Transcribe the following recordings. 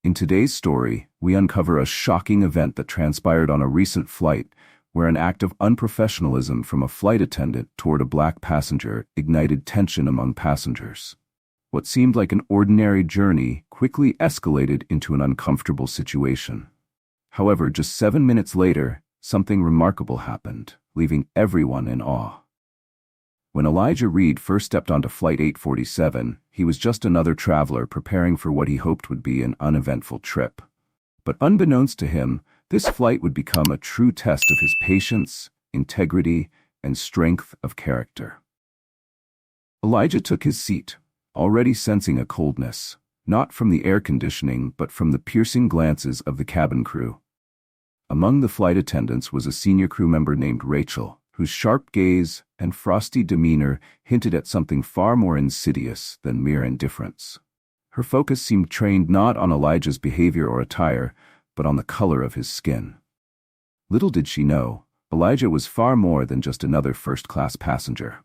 In today's story, we uncover a shocking event that transpired on a recent flight, where an act of unprofessionalism from a flight attendant toward a black passenger ignited tension among passengers. What seemed like an ordinary journey quickly escalated into an uncomfortable situation. However, just 7 minutes later, something remarkable happened, leaving everyone in awe. When Elijah Reed first stepped onto Flight 847, he was just another traveler preparing for what he hoped would be an uneventful trip. But unbeknownst to him, this flight would become a true test of his patience, integrity, and strength of character. Elijah took his seat, already sensing a coldness, not from the air conditioning but from the piercing glances of the cabin crew. Among the flight attendants was a senior crew member named Rachel, whose sharp gaze and frosty demeanor hinted at something far more insidious than mere indifference. Her focus seemed trained not on Elijah's behavior or attire, but on the color of his skin. Little did she know, Elijah was far more than just another first-class passenger.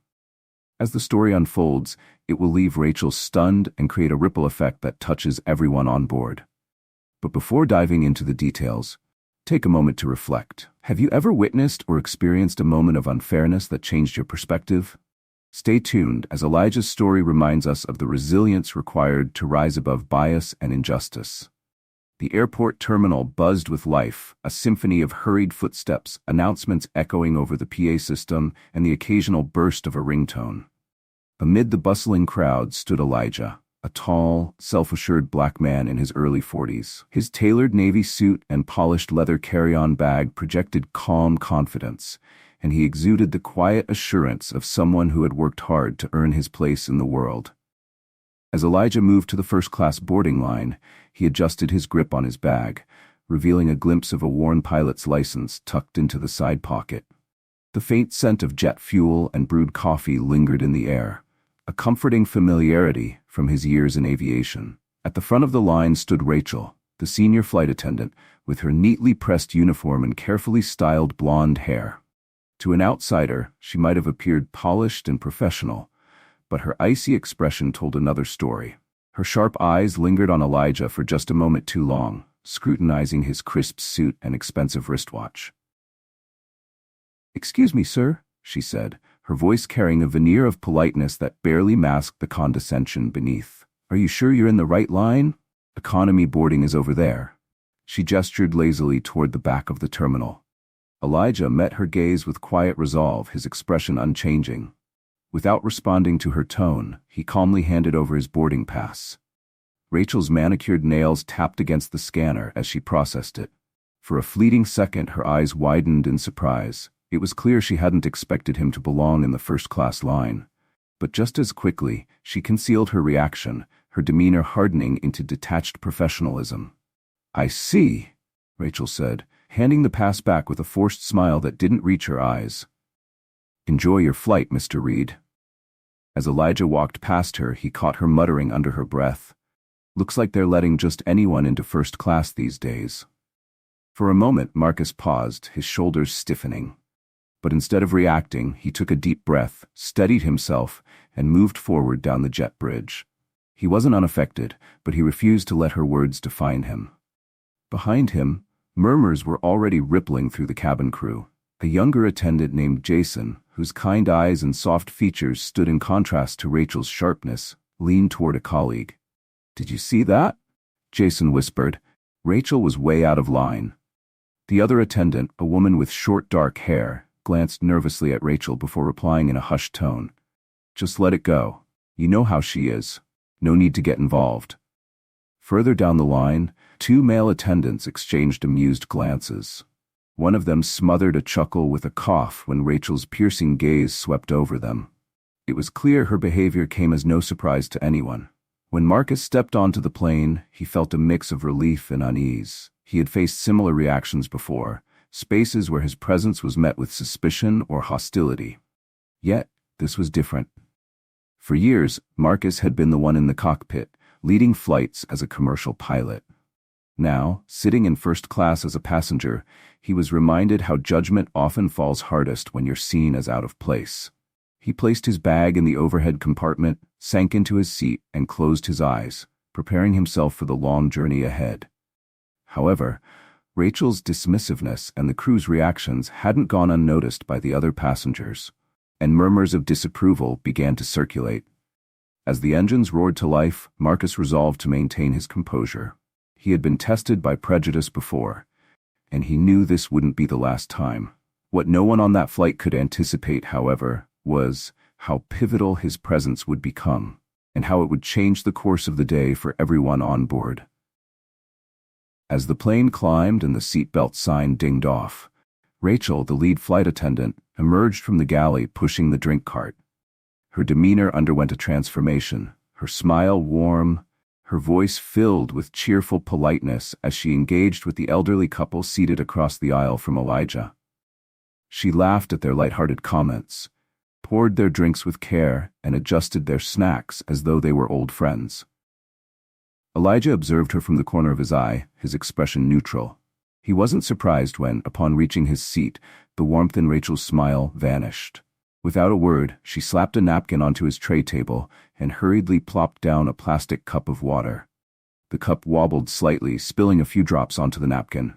As the story unfolds, it will leave Rachel stunned and create a ripple effect that touches everyone on board. But before diving into the details, take a moment to reflect. Have you ever witnessed or experienced a moment of unfairness that changed your perspective? Stay tuned, as Elijah's story reminds us of the resilience required to rise above bias and injustice. The airport terminal buzzed with life, a symphony of hurried footsteps, announcements echoing over the PA system, and the occasional burst of a ringtone. Amid the bustling crowd stood Elijah, a tall, self-assured black man in his early 40s. His tailored navy suit and polished leather carry-on bag projected calm confidence, and he exuded the quiet assurance of someone who had worked hard to earn his place in the world. As Elijah moved to the first-class boarding line, he adjusted his grip on his bag, revealing a glimpse of a worn pilot's license tucked into the side pocket. The faint scent of jet fuel and brewed coffee lingered in the air, a comforting familiarity from his years in aviation. At the front of the line stood Rachel, the senior flight attendant, with her neatly pressed uniform and carefully styled blonde hair. To an outsider, she might have appeared polished and professional, but her icy expression told another story. Her sharp eyes lingered on Elijah for just a moment too long, scrutinizing his crisp suit and expensive wristwatch. "Excuse me, sir," she said, her voice carrying a veneer of politeness that barely masked the condescension beneath. "Are you sure you're in the right line? Economy boarding is over there." She gestured lazily toward the back of the terminal. Elijah met her gaze with quiet resolve, his expression unchanging. Without responding to her tone, he calmly handed over his boarding pass. Rachel's manicured nails tapped against the scanner as she processed it. For a fleeting second, her eyes widened in surprise. It was clear she hadn't expected him to belong in the first-class line. But just as quickly, she concealed her reaction, her demeanor hardening into detached professionalism. "I see," Rachel said, handing the pass back with a forced smile that didn't reach her eyes. "Enjoy your flight, Mr. Reed." As Elijah walked past her, he caught her muttering under her breath, "Looks like they're letting just anyone into first class these days." For a moment, Marcus paused, his shoulders stiffening. But instead of reacting, he took a deep breath, steadied himself, and moved forward down the jet bridge. He wasn't unaffected, but he refused to let her words define him. Behind him, murmurs were already rippling through the cabin crew. A younger attendant named Jason, whose kind eyes and soft features stood in contrast to Rachel's sharpness, leaned toward a colleague. "Did you see that?" Jason whispered. Rachel was way out of line. The other attendant, a woman with short dark hair, glanced nervously at Rachel before replying in a hushed tone. "Just let it go. You know how she is. No need to get involved." Further down the line, two male attendants exchanged amused glances. One of them smothered a chuckle with a cough when Rachel's piercing gaze swept over them. It was clear her behavior came as no surprise to anyone. When Marcus stepped onto the plane, he felt a mix of relief and unease. He had faced similar reactions before, spaces where his presence was met with suspicion or hostility. Yet, this was different. For years, Marcus had been the one in the cockpit, leading flights as a commercial pilot. Now, sitting in first class as a passenger, he was reminded how judgment often falls hardest when you're seen as out of place. He placed his bag in the overhead compartment, sank into his seat, and closed his eyes, preparing himself for the long journey ahead. However, Rachel's dismissiveness and the crew's reactions hadn't gone unnoticed by the other passengers, and murmurs of disapproval began to circulate. As the engines roared to life, Marcus resolved to maintain his composure. He had been tested by prejudice before, and he knew this wouldn't be the last time. What no one on that flight could anticipate, however, was how pivotal his presence would become, and how it would change the course of the day for everyone on board. As the plane climbed and the seatbelt sign dinged off, Rachel, the lead flight attendant, emerged from the galley pushing the drink cart. Her demeanor underwent a transformation, her smile warm, her voice filled with cheerful politeness as she engaged with the elderly couple seated across the aisle from Elijah. She laughed at their light-hearted comments, poured their drinks with care, and adjusted their snacks as though they were old friends. Elijah observed her from the corner of his eye, his expression neutral. He wasn't surprised when, upon reaching his seat, the warmth in Rachel's smile vanished. Without a word, she slapped a napkin onto his tray table and hurriedly plopped down a plastic cup of water. The cup wobbled slightly, spilling a few drops onto the napkin.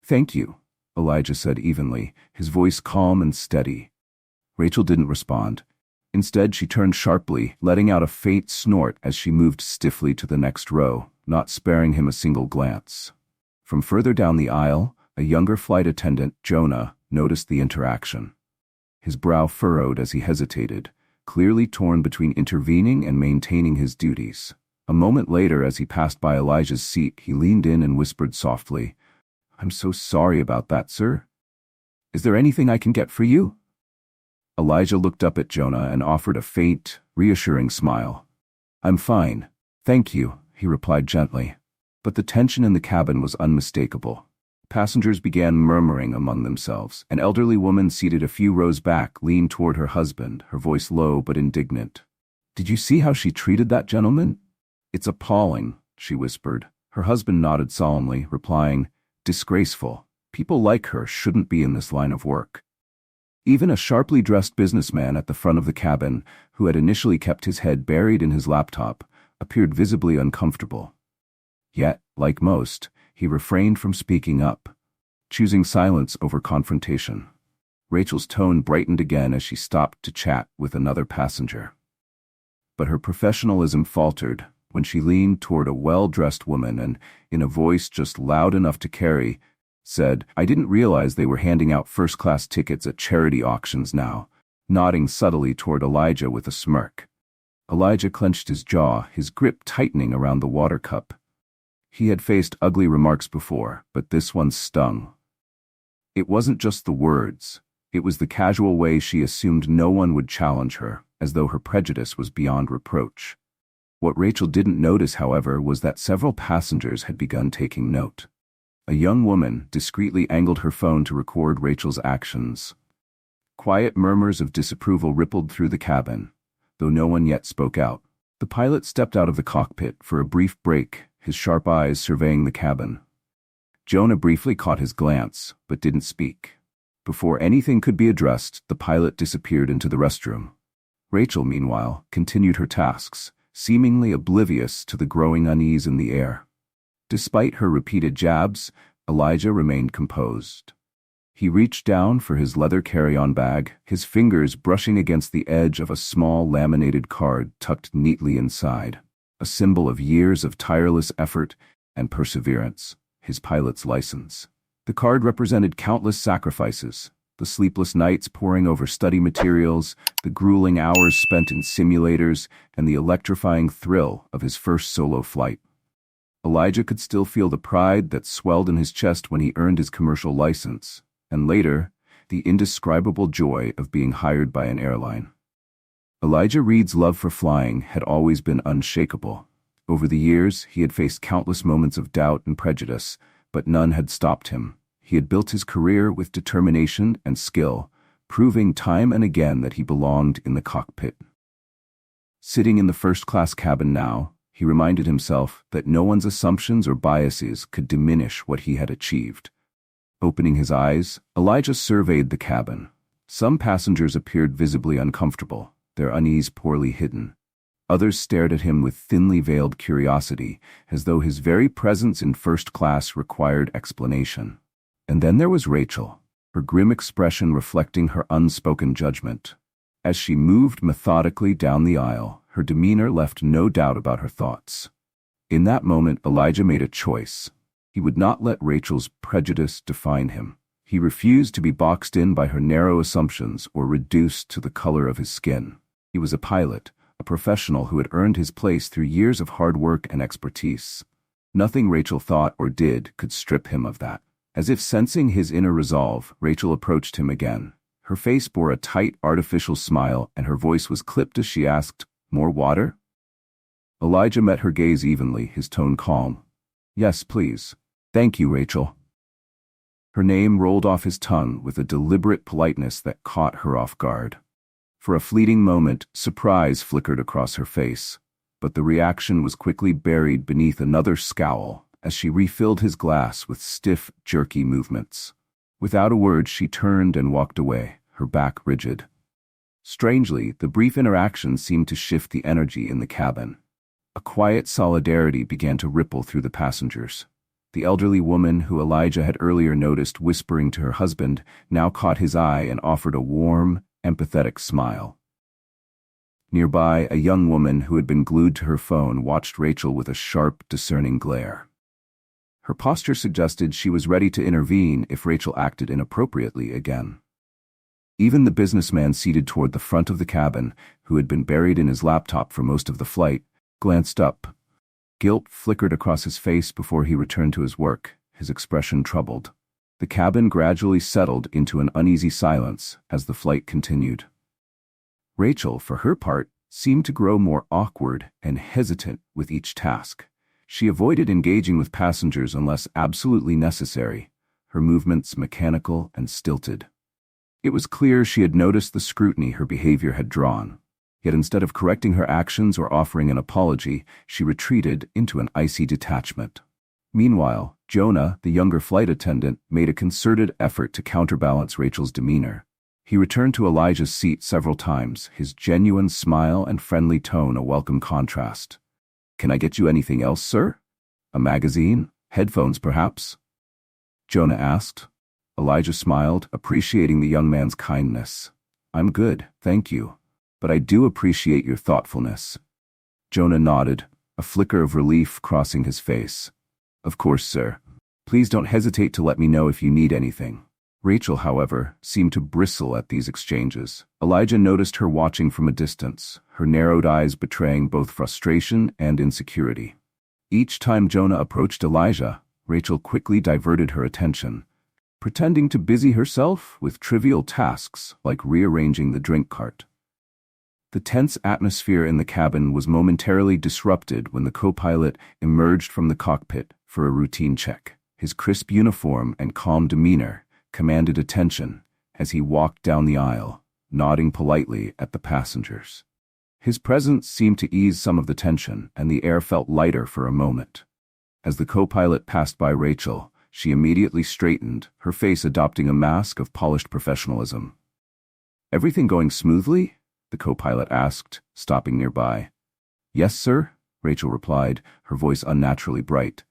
"Thank you," Elijah said evenly, his voice calm and steady. Rachel didn't respond. Instead, she turned sharply, letting out a faint snort as she moved stiffly to the next row, not sparing him a single glance. From further down the aisle, a younger flight attendant, Jonah, noticed the interaction. His brow furrowed as he hesitated, clearly torn between intervening and maintaining his duties. A moment later, as he passed by Elijah's seat, he leaned in and whispered softly, "I'm so sorry about that, sir. Is there anything I can get for you?" Elijah looked up at Jonah and offered a faint, reassuring smile. "I'm fine, thank you," he replied gently. But the tension in the cabin was unmistakable. Passengers began murmuring among themselves. An elderly woman seated a few rows back leaned toward her husband, her voice low but indignant. "Did you see how she treated that gentleman?" "It's appalling," she whispered. Her husband nodded solemnly, replying, "Disgraceful. People like her shouldn't be in this line of work." Even a sharply dressed businessman at the front of the cabin, who had initially kept his head buried in his laptop, appeared visibly uncomfortable. Yet, like most, he refrained from speaking up, choosing silence over confrontation. Rachel's tone brightened again as she stopped to chat with another passenger. But her professionalism faltered when she leaned toward a well-dressed woman and, in a voice just loud enough to carry, said, "I didn't realize they were handing out first-class tickets at charity auctions now," nodding subtly toward Elijah with a smirk. Elijah clenched his jaw, his grip tightening around the water cup. He had faced ugly remarks before, but this one stung. It wasn't just the words. It was the casual way she assumed no one would challenge her, as though her prejudice was beyond reproach. What Rachel didn't notice, however, was that several passengers had begun taking note. A young woman discreetly angled her phone to record Rachel's actions. Quiet murmurs of disapproval rippled through the cabin, though no one yet spoke out. The pilot stepped out of the cockpit for a brief break, his sharp eyes surveying the cabin. Jonah briefly caught his glance, but didn't speak. Before anything could be addressed, the pilot disappeared into the restroom. Rachel, meanwhile, continued her tasks, seemingly oblivious to the growing unease in the air. Despite her repeated jabs, Elijah remained composed. He reached down for his leather carry-on bag, his fingers brushing against the edge of a small laminated card tucked neatly inside, a symbol of years of tireless effort and perseverance, his pilot's license. The card represented countless sacrifices, the sleepless nights poring over study materials, the grueling hours spent in simulators, and the electrifying thrill of his first solo flight. Elijah could still feel the pride that swelled in his chest when he earned his commercial license, and later, the indescribable joy of being hired by an airline. Elijah Reed's love for flying had always been unshakable. Over the years, he had faced countless moments of doubt and prejudice, but none had stopped him. He had built his career with determination and skill, proving time and again that he belonged in the cockpit. Sitting in the first-class cabin now, he reminded himself that no one's assumptions or biases could diminish what he had achieved. Opening his eyes, Elijah surveyed the cabin. Some passengers appeared visibly uncomfortable, their unease poorly hidden. Others stared at him with thinly veiled curiosity, as though his very presence in first class required explanation. And then there was Rachel, her grim expression reflecting her unspoken judgment. As she moved methodically down the aisle, her demeanor left no doubt about her thoughts. In that moment, Elijah made a choice. He would not let Rachel's prejudice define him. He refused to be boxed in by her narrow assumptions or reduced to the color of his skin. He was a pilot, a professional who had earned his place through years of hard work and expertise. Nothing Rachel thought or did could strip him of that. As if sensing his inner resolve, Rachel approached him again. Her face bore a tight, artificial smile, and her voice was clipped as she asked, "More water?" Elijah met her gaze evenly, his tone calm. "Yes, please." "Thank you, Rachel." Her name rolled off his tongue with a deliberate politeness that caught her off guard. For a fleeting moment, surprise flickered across her face, but the reaction was quickly buried beneath another scowl as she refilled his glass with stiff, jerky movements. Without a word, she turned and walked away, her back rigid. Strangely, the brief interaction seemed to shift the energy in the cabin. A quiet solidarity began to ripple through the passengers. The elderly woman who Elijah had earlier noticed whispering to her husband now caught his eye and offered a warm, empathetic smile. Nearby, a young woman who had been glued to her phone watched Rachel with a sharp, discerning glare. Her posture suggested she was ready to intervene if Rachel acted inappropriately again. Even the businessman seated toward the front of the cabin, who had been buried in his laptop for most of the flight, glanced up. Guilt flickered across his face before he returned to his work, his expression troubled. The cabin gradually settled into an uneasy silence as the flight continued. Rachel, for her part, seemed to grow more awkward and hesitant with each task. She avoided engaging with passengers unless absolutely necessary, her movements mechanical and stilted. It was clear she had noticed the scrutiny her behavior had drawn. Yet instead of correcting her actions or offering an apology, she retreated into an icy detachment. Meanwhile, Jonah, the younger flight attendant, made a concerted effort to counterbalance Rachel's demeanor. He returned to Elijah's seat several times, his genuine smile and friendly tone a welcome contrast. "Can I get you anything else, sir? A magazine? Headphones, perhaps?" Jonah asked. Elijah smiled, appreciating the young man's kindness. "I'm good, thank you. But I do appreciate your thoughtfulness." Jonah nodded, a flicker of relief crossing his face. "Of course, sir. Please don't hesitate to let me know if you need anything." Rachel, however, seemed to bristle at these exchanges. Elijah noticed her watching from a distance, her narrowed eyes betraying both frustration and insecurity. Each time Jonah approached Elijah, Rachel quickly diverted her attention, pretending to busy herself with trivial tasks like rearranging the drink cart. The tense atmosphere in the cabin was momentarily disrupted when the co-pilot emerged from the cockpit for a routine check. His crisp uniform and calm demeanor commanded attention as he walked down the aisle, nodding politely at the passengers. His presence seemed to ease some of the tension, and the air felt lighter for a moment. As the co-pilot passed by Rachel, she immediately straightened, her face adopting a mask of polished professionalism. "Everything going smoothly?" the co-pilot asked, stopping nearby. "Yes, sir," Rachel replied, her voice unnaturally bright.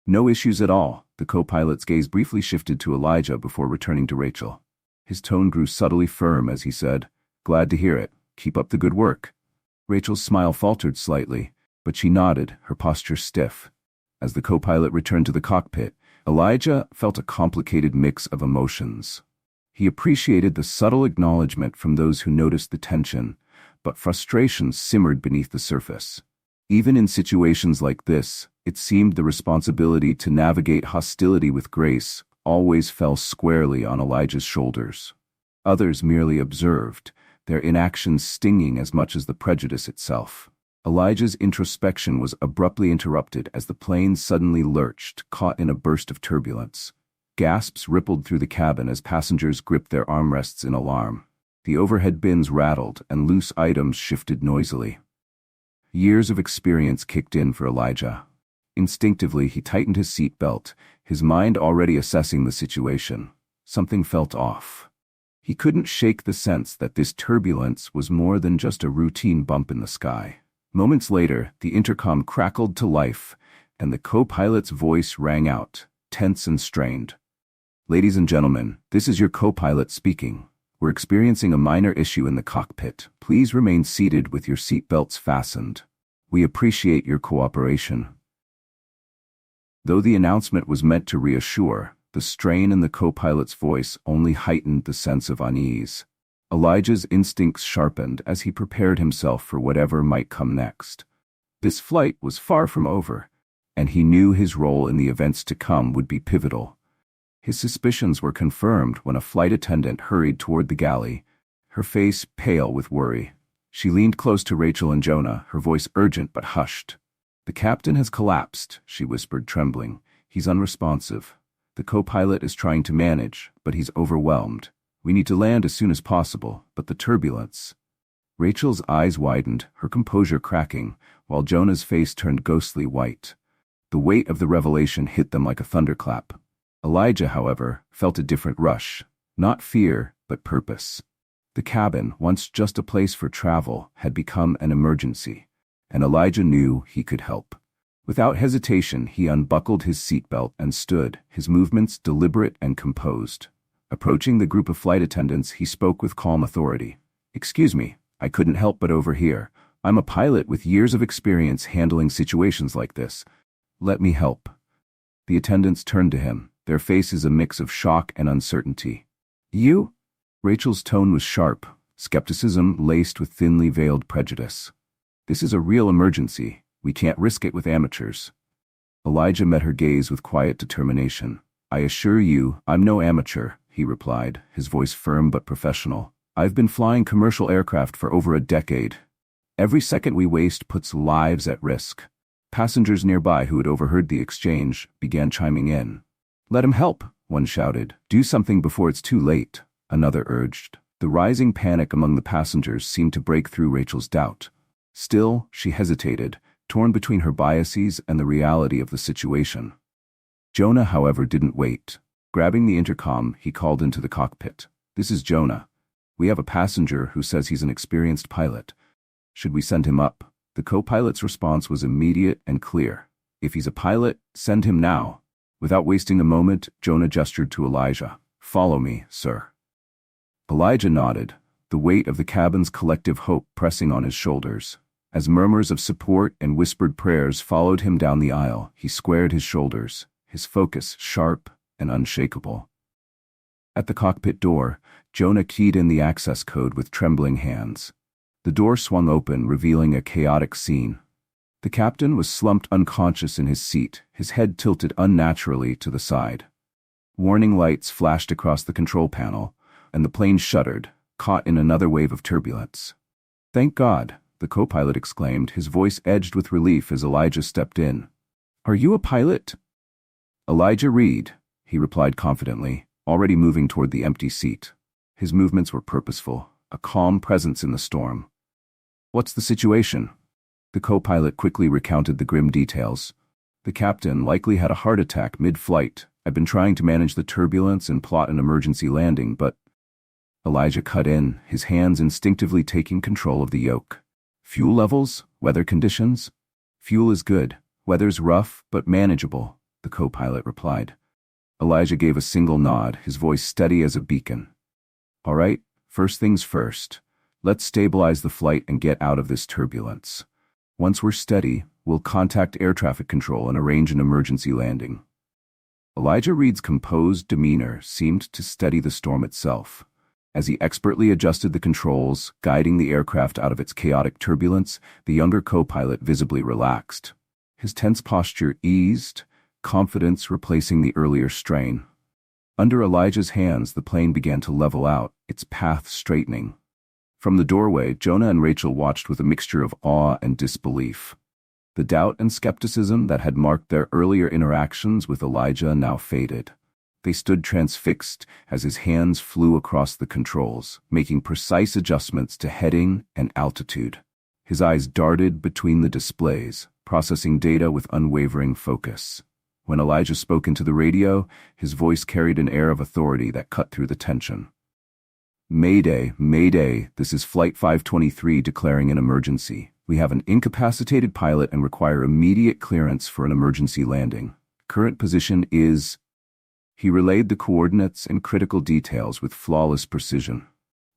"No issues at all." The co-pilot's gaze briefly shifted to Elijah before returning to Rachel. His tone grew subtly firm as he said, "Glad to hear it. Keep up the good work." Rachel's smile faltered slightly, but she nodded, her posture stiff. As the co-pilot returned to the cockpit, Elijah felt a complicated mix of emotions. He appreciated the subtle acknowledgement from those who noticed the tension, but frustration simmered beneath the surface. Even in situations like this, it seemed the responsibility to navigate hostility with grace always fell squarely on Elijah's shoulders. Others merely observed, their inaction stinging as much as the prejudice itself. Elijah's introspection was abruptly interrupted as the plane suddenly lurched, caught in a burst of turbulence. Gasps rippled through the cabin as passengers gripped their armrests in alarm. The overhead bins rattled and loose items shifted noisily. Years of experience kicked in for Elijah. Instinctively, he tightened his seat belt, his mind already assessing the situation. Something felt off. He couldn't shake the sense that this turbulence was more than just a routine bump in the sky. Moments later, the intercom crackled to life, and the co-pilot's voice rang out, tense and strained. "Ladies and gentlemen, this is your co-pilot speaking. We're experiencing a minor issue in the cockpit. Please remain seated with your seatbelts fastened. We appreciate your cooperation." Though the announcement was meant to reassure, the strain in the co-pilot's voice only heightened the sense of unease. Elijah's instincts sharpened as he prepared himself for whatever might come next. This flight was far from over, and he knew his role in the events to come would be pivotal. His suspicions were confirmed when a flight attendant hurried toward the galley, her face pale with worry. She leaned close to Rachel and Jonah, her voice urgent but hushed. "The captain has collapsed," she whispered, trembling. "He's unresponsive. The co-pilot is trying to manage, but he's overwhelmed. We need to land as soon as possible, but the turbulence—" Rachel's eyes widened, her composure cracking, while Jonah's face turned ghostly white. The weight of the revelation hit them like a thunderclap. Elijah, however, felt a different rush, not fear, but purpose. The cabin, once just a place for travel, had become an emergency, and Elijah knew he could help. Without hesitation, he unbuckled his seatbelt and stood, his movements deliberate and composed. Approaching the group of flight attendants, he spoke with calm authority. "Excuse me, I couldn't help but overhear. I'm a pilot with years of experience handling situations like this. Let me help." The attendants turned to him, their faces a mix of shock and uncertainty. "You?" Rachel's tone was sharp, skepticism laced with thinly veiled prejudice. "This is a real emergency. We can't risk it with amateurs." Elijah met her gaze with quiet determination. "I assure you, I'm no amateur," he replied, his voice firm but professional. "I've been flying commercial aircraft for over a decade. Every second we waste puts lives at risk." Passengers nearby who had overheard the exchange began chiming in. "Let him help," one shouted. "Do something before it's too late," another urged. The rising panic among the passengers seemed to break through Rachel's doubt. Still, she hesitated, torn between her biases and the reality of the situation. Jonah, however, didn't wait. Grabbing the intercom, he called into the cockpit. "This is Jonah. We have a passenger who says he's an experienced pilot. Should we send him up?" The co-pilot's response was immediate and clear. "If he's a pilot, send him now." Without wasting a moment, Jonah gestured to Elijah. "Follow me, sir." Elijah nodded, the weight of the cabin's collective hope pressing on his shoulders. As murmurs of support and whispered prayers followed him down the aisle, he squared his shoulders, his focus sharp and unshakable. At the cockpit door, Jonah keyed in the access code with trembling hands. The door swung open, revealing a chaotic scene. The captain was slumped unconscious in his seat, his head tilted unnaturally to the side. Warning lights flashed across the control panel, and the plane shuddered, caught in another wave of turbulence. "Thank God," the co-pilot exclaimed, his voice edged with relief as Elijah stepped in. "Are you a pilot?" "Elijah Reed," he replied confidently, already moving toward the empty seat. His movements were purposeful, a calm presence in the storm. "What's the situation?" The co-pilot quickly recounted the grim details. "The captain likely had a heart attack mid-flight. I've been trying to manage the turbulence and plot an emergency landing, but—" Elijah cut in, his hands instinctively taking control of the yoke. "Fuel levels? Weather conditions?" "Fuel is good. Weather's rough, but manageable," the co-pilot replied. Elijah gave a single nod, his voice steady as a beacon. "All right, first things first. Let's stabilize the flight and get out of this turbulence. Once we're steady, we'll contact air traffic control and arrange an emergency landing." Elijah Reed's composed demeanor seemed to steady the storm itself. As he expertly adjusted the controls, guiding the aircraft out of its chaotic turbulence, the younger co-pilot visibly relaxed. His tense posture eased, confidence replacing the earlier strain. Under Elijah's hands, the plane began to level out, its path straightening. From the doorway, Jonah and Rachel watched with a mixture of awe and disbelief. The doubt and skepticism that had marked their earlier interactions with Elijah now faded. They stood transfixed as his hands flew across the controls, making precise adjustments to heading and altitude. His eyes darted between the displays, processing data with unwavering focus. When Elijah spoke into the radio, his voice carried an air of authority that cut through the tension. "Mayday, Mayday, this is Flight 523 declaring an emergency. We have an incapacitated pilot and require immediate clearance for an emergency landing. Current position is... He relayed the coordinates and critical details with flawless precision.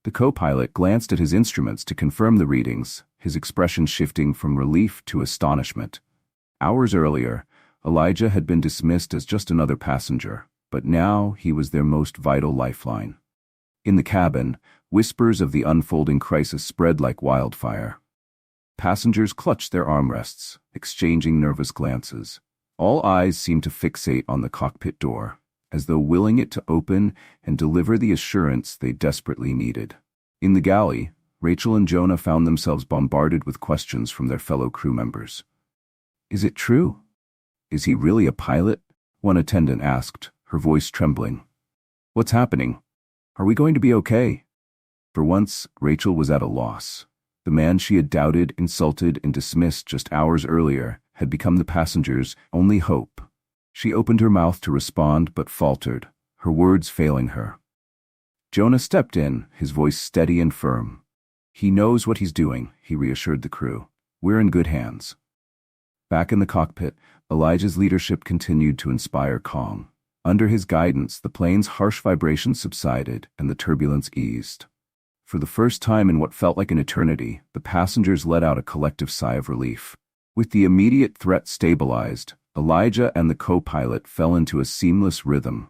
The co-pilot glanced at his instruments to confirm the readings, his expression shifting from relief to astonishment. Hours earlier, Elijah had been dismissed as just another passenger, but now he was their most vital lifeline. In the cabin, whispers of the unfolding crisis spread like wildfire. Passengers clutched their armrests, exchanging nervous glances. All eyes seemed to fixate on the cockpit door, as though willing it to open and deliver the assurance they desperately needed. In the galley, Rachel and Jonah found themselves bombarded with questions from their fellow crew members. "Is it true? Is he really a pilot?" one attendant asked, her voice trembling. "What's happening? Are we going to be okay?" For once, Rachel was at a loss. The man she had doubted, insulted, and dismissed just hours earlier had become the passenger's only hope. She opened her mouth to respond but faltered, her words failing her. Jonah stepped in, his voice steady and firm. "He knows what he's doing," he reassured the crew. "We're in good hands." Back in the cockpit, Elijah's leadership continued to inspire calm. Under his guidance, the plane's harsh vibrations subsided and the turbulence eased. For the first time in what felt like an eternity, the passengers let out a collective sigh of relief. With the immediate threat stabilized, Elijah and the co-pilot fell into a seamless rhythm.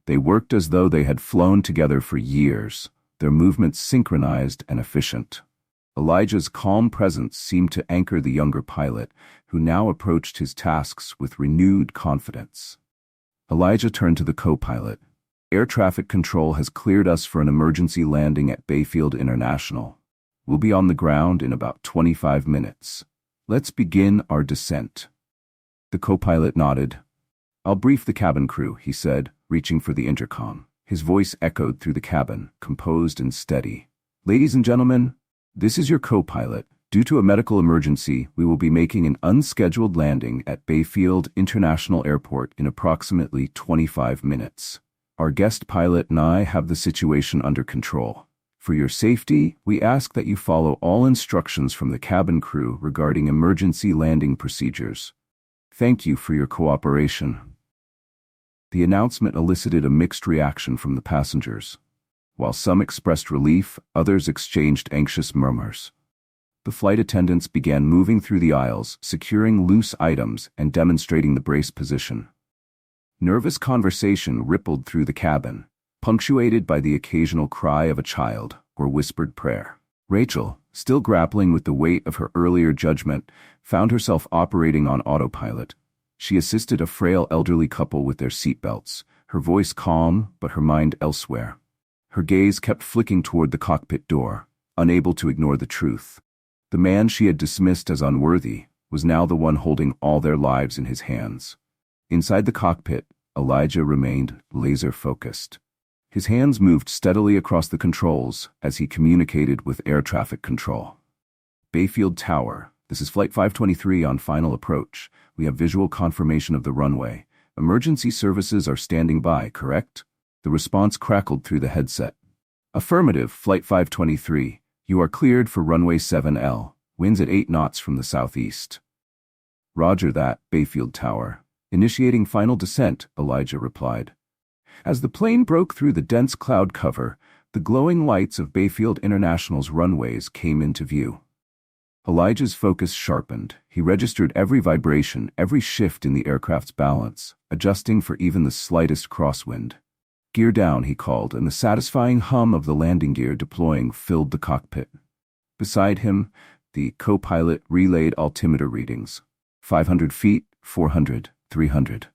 They worked as though they had flown together for years, their movements synchronized and efficient. Elijah's calm presence seemed to anchor the younger pilot, who now approached his tasks with renewed confidence. Elijah turned to the co-pilot. "Air traffic control has cleared us for an emergency landing at Bayfield International. We'll be on the ground in about 25 minutes. Let's begin our descent." The co-pilot nodded. "I'll brief the cabin crew," he said, reaching for the intercom. His voice echoed through the cabin, composed and steady. "Ladies and gentlemen, this is your co-pilot. Due to a medical emergency, we will be making an unscheduled landing at Bayfield International Airport in approximately 25 minutes. Our guest pilot and I have the situation under control. For your safety, we ask that you follow all instructions from the cabin crew regarding emergency landing procedures. Thank you for your cooperation." The announcement elicited a mixed reaction from the passengers. While some expressed relief, others exchanged anxious murmurs. The flight attendants began moving through the aisles, securing loose items and demonstrating the brace position. Nervous conversation rippled through the cabin, punctuated by the occasional cry of a child or whispered prayer. Rachel, still grappling with the weight of her earlier judgment, found herself operating on autopilot. She assisted a frail elderly couple with their seatbelts, her voice calm but her mind elsewhere. Her gaze kept flicking toward the cockpit door, unable to ignore the truth. The man she had dismissed as unworthy was now the one holding all their lives in his hands. Inside the cockpit, Elijah remained laser-focused. His hands moved steadily across the controls as he communicated with air traffic control. "Bayfield Tower, this is Flight 523 on final approach. We have visual confirmation of the runway. Emergency services are standing by, correct?" The response crackled through the headset. "Affirmative, Flight 523. You are cleared for runway 7L. Winds at 8 knots from the southeast." "Roger that, Bayfield Tower. Initiating final descent," Elijah replied. As the plane broke through the dense cloud cover, the glowing lights of Bayfield International's runways came into view. Elijah's focus sharpened. He registered every vibration, every shift in the aircraft's balance, adjusting for even the slightest crosswind. "Gear down," he called, and the satisfying hum of the landing gear deploying filled the cockpit. Beside him, the co-pilot relayed altimeter readings. 500 feet, 400, 300.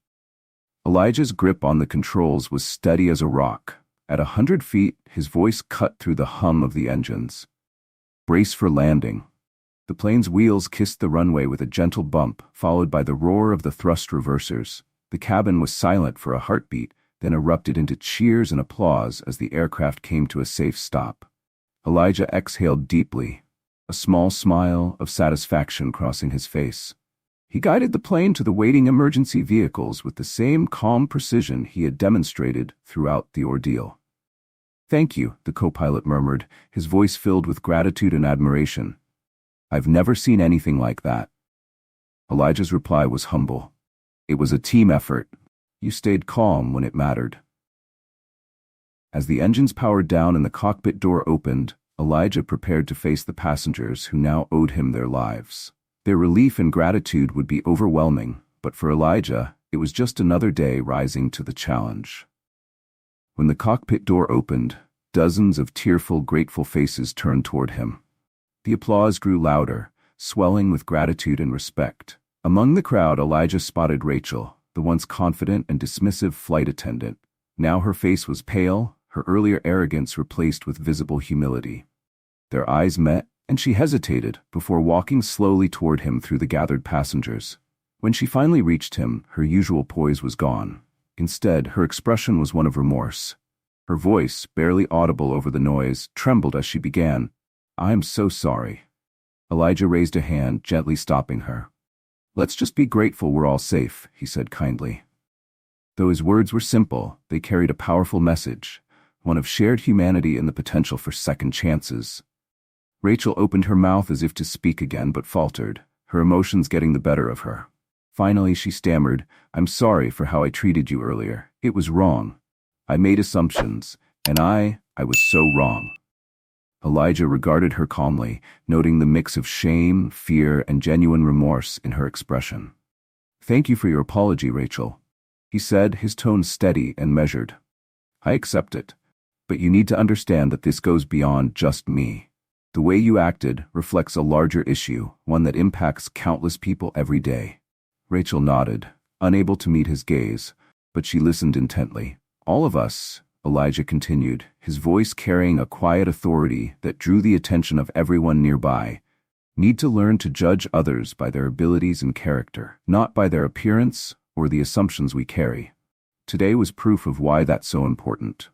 Elijah's grip on the controls was steady as a rock. At 100 feet, his voice cut through the hum of the engines. "Brace for landing." The plane's wheels kissed the runway with a gentle bump, followed by the roar of the thrust reversers. The cabin was silent for a heartbeat, then erupted into cheers and applause as the aircraft came to a safe stop. Elijah exhaled deeply, a small smile of satisfaction crossing his face. He guided the plane to the waiting emergency vehicles with the same calm precision he had demonstrated throughout the ordeal. "Thank you," the co-pilot murmured, his voice filled with gratitude and admiration. I've never seen anything like that. Elijah's reply was humble. It was a team effort. You stayed calm when it mattered. As the engines powered down and the cockpit door opened, Elijah prepared to face the passengers who now owed him their lives. Their relief and gratitude would be overwhelming, but for Elijah, it was just another day rising to the challenge. When the cockpit door opened, dozens of tearful, grateful faces turned toward him. The applause grew louder, swelling with gratitude and respect. Among the crowd, Elijah spotted Rachel, the once confident and dismissive flight attendant. Now her face was pale, her earlier arrogance replaced with visible humility. Their eyes met, and she hesitated before walking slowly toward him through the gathered passengers. When she finally reached him, her usual poise was gone. Instead, her expression was one of remorse. Her voice, barely audible over the noise, trembled as she began, "I'm so sorry." Elijah raised a hand, gently stopping her. "Let's just be grateful we're all safe," he said kindly. Though his words were simple, they carried a powerful message, one of shared humanity and the potential for second chances. Rachel opened her mouth as if to speak again but faltered, her emotions getting the better of her. Finally, she stammered, "I'm sorry for how I treated you earlier. It was wrong. I made assumptions, and I was so wrong." Elijah regarded her calmly, noting the mix of shame, fear, and genuine remorse in her expression. "Thank you for your apology, Rachel," he said, his tone steady and measured. "I accept it, but you need to understand that this goes beyond just me. The way you acted reflects a larger issue, one that impacts countless people every day." Rachel nodded, unable to meet his gaze, but she listened intently. "All of us," Elijah continued, his voice carrying a quiet authority that drew the attention of everyone nearby, "need to learn to judge others by their abilities and character, not by their appearance or the assumptions we carry." Today was proof of why that's so important.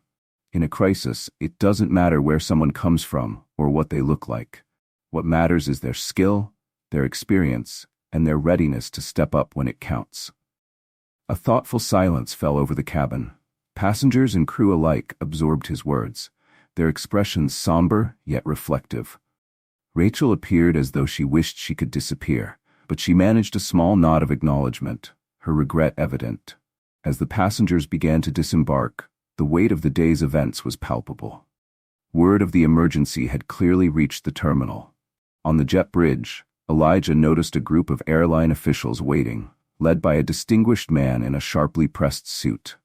In a crisis, it doesn't matter where someone comes from or what they look like. What matters is their skill, their experience, and their readiness to step up when it counts. A thoughtful silence fell over the cabin. Passengers and crew alike absorbed his words, their expressions somber yet reflective. Rachel appeared as though she wished she could disappear, but she managed a small nod of acknowledgement, her regret evident. As the passengers began to disembark, the weight of the day's events was palpable. Word of the emergency had clearly reached the terminal. On the jet bridge, Elijah noticed a group of airline officials waiting, led by a distinguished man in a sharply pressed suit.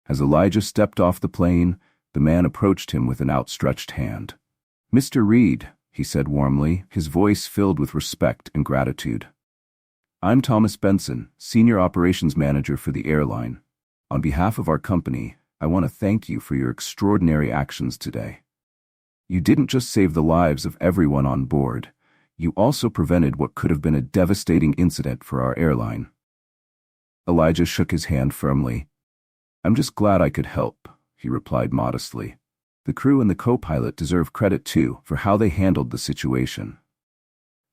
As Elijah stepped off the plane, the man approached him with an outstretched hand. "Mr. Reed," he said warmly, his voice filled with respect and gratitude. "I'm Thomas Benson, Senior Operations Manager for the airline. On behalf of our company, I want to thank you for your extraordinary actions today. You didn't just save the lives of everyone on board, you also prevented what could have been a devastating incident for our airline." Elijah shook his hand firmly. "I'm just glad I could help," he replied modestly. "The crew and the co-pilot deserve credit too for how they handled the situation."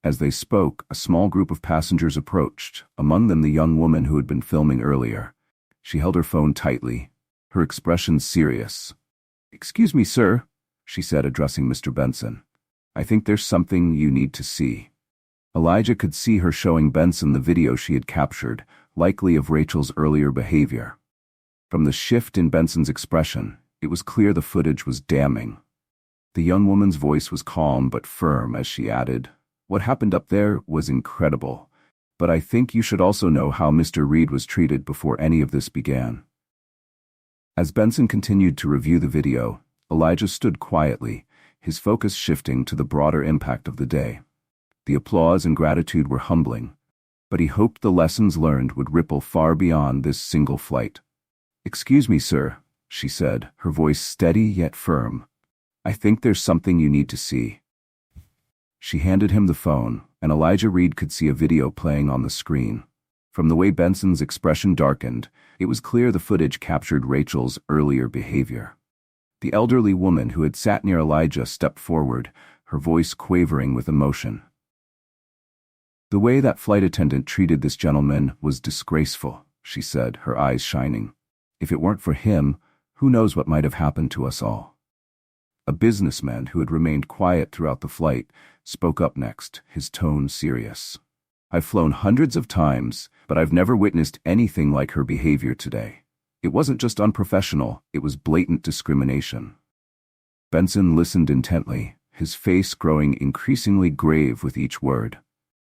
As they spoke, a small group of passengers approached, among them the young woman who had been filming earlier. She held her phone tightly, her expression serious. "Excuse me, sir," she said, addressing Mr. Benson. "I think there's something you need to see." Elijah could see her showing Benson the video she had captured, likely of Rachel's earlier behavior. From the shift in Benson's expression, it was clear the footage was damning. The young woman's voice was calm but firm as she added, "What happened up there was incredible, but I think you should also know how Mr. Reed was treated before any of this began." As Benson continued to review the video, Elijah stood quietly, his focus shifting to the broader impact of the day. The applause and gratitude were humbling, but he hoped the lessons learned would ripple far beyond this single flight. "Excuse me, sir," she said, her voice steady yet firm. "I think there's something you need to see." She handed him the phone, and Elijah Reed could see a video playing on the screen. From the way Benson's expression darkened, it was clear the footage captured Rachel's earlier behavior. The elderly woman who had sat near Elijah stepped forward, her voice quavering with emotion. "The way that flight attendant treated this gentleman was disgraceful," she said, her eyes shining. "If it weren't for him, who knows what might have happened to us all." A businessman who had remained quiet throughout the flight spoke up next, his tone serious. "I've flown hundreds of times, but I've never witnessed anything like her behavior today. It wasn't just unprofessional, it was blatant discrimination." Benson listened intently, his face growing increasingly grave with each word.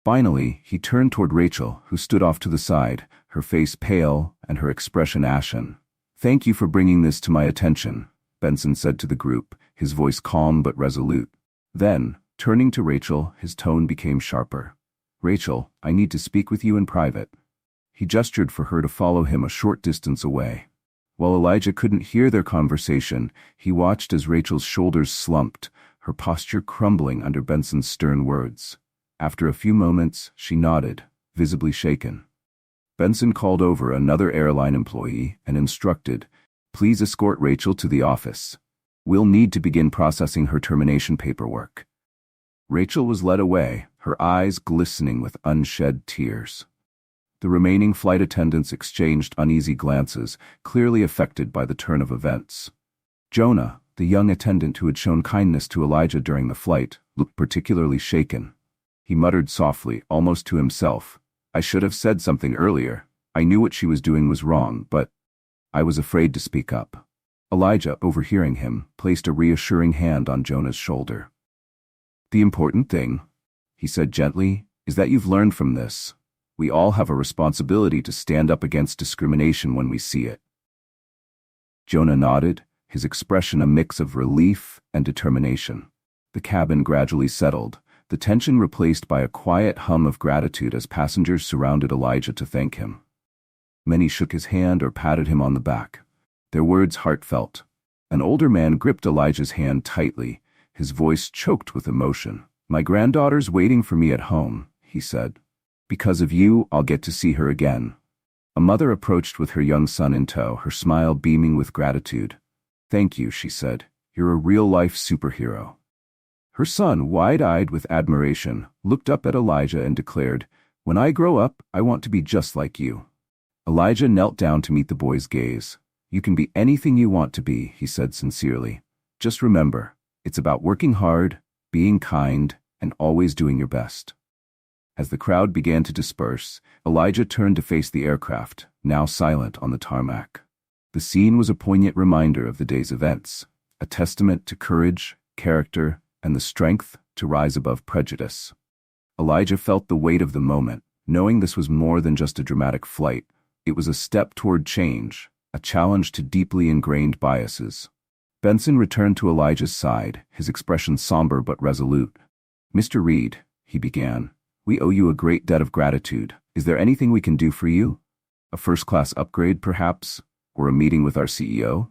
Finally, he turned toward Rachel, who stood off to the side, her face pale and her expression ashen. "Thank you for bringing this to my attention," Benson said to the group, his voice calm but resolute. Then, turning to Rachel, his tone became sharper. "Rachel, I need to speak with you in private." He gestured for her to follow him a short distance away. While Elijah couldn't hear their conversation, he watched as Rachel's shoulders slumped, her posture crumbling under Benson's stern words. After a few moments, she nodded, visibly shaken. Benson called over another airline employee and instructed, "Please escort Rachel to the office. We'll need to begin processing her termination paperwork." Rachel was led away, her eyes glistening with unshed tears. The remaining flight attendants exchanged uneasy glances, clearly affected by the turn of events. Jonah, the young attendant who had shown kindness to Elijah during the flight, looked particularly shaken. He muttered softly, almost to himself, "I should have said something earlier. I knew what she was doing was wrong, but I was afraid to speak up." Elijah, overhearing him, placed a reassuring hand on Jonah's shoulder. "The important thing," he said gently, "is that you've learned from this. We all have a responsibility to stand up against discrimination when we see it." Jonah nodded, his expression a mix of relief and determination. The cabin gradually settled, the tension replaced by a quiet hum of gratitude as passengers surrounded Elijah to thank him. Many shook his hand or patted him on the back, their words heartfelt. An older man gripped Elijah's hand tightly, his voice choked with emotion. "My granddaughter's waiting for me at home," he said. "Because of you, I'll get to see her again." A mother approached with her young son in tow, her smile beaming with gratitude. "Thank you," she said. "You're a real-life superhero." Her son, wide-eyed with admiration, looked up at Elijah and declared, "When I grow up, I want to be just like you." Elijah knelt down to meet the boy's gaze. "You can be anything you want to be," he said sincerely. "Just remember, it's about working hard, being kind, and always doing your best." As the crowd began to disperse, Elijah turned to face the aircraft, now silent on the tarmac. The scene was a poignant reminder of the day's events, a testament to courage, character, and the strength to rise above prejudice. Elijah felt the weight of the moment, knowing this was more than just a dramatic flight. It was a step toward change, a challenge to deeply ingrained biases. Benson returned to Elijah's side, his expression somber but resolute. "Mr. Reed," he began, "we owe you a great debt of gratitude. Is there anything we can do for you? A first-class upgrade, perhaps? Or a meeting with our CEO?"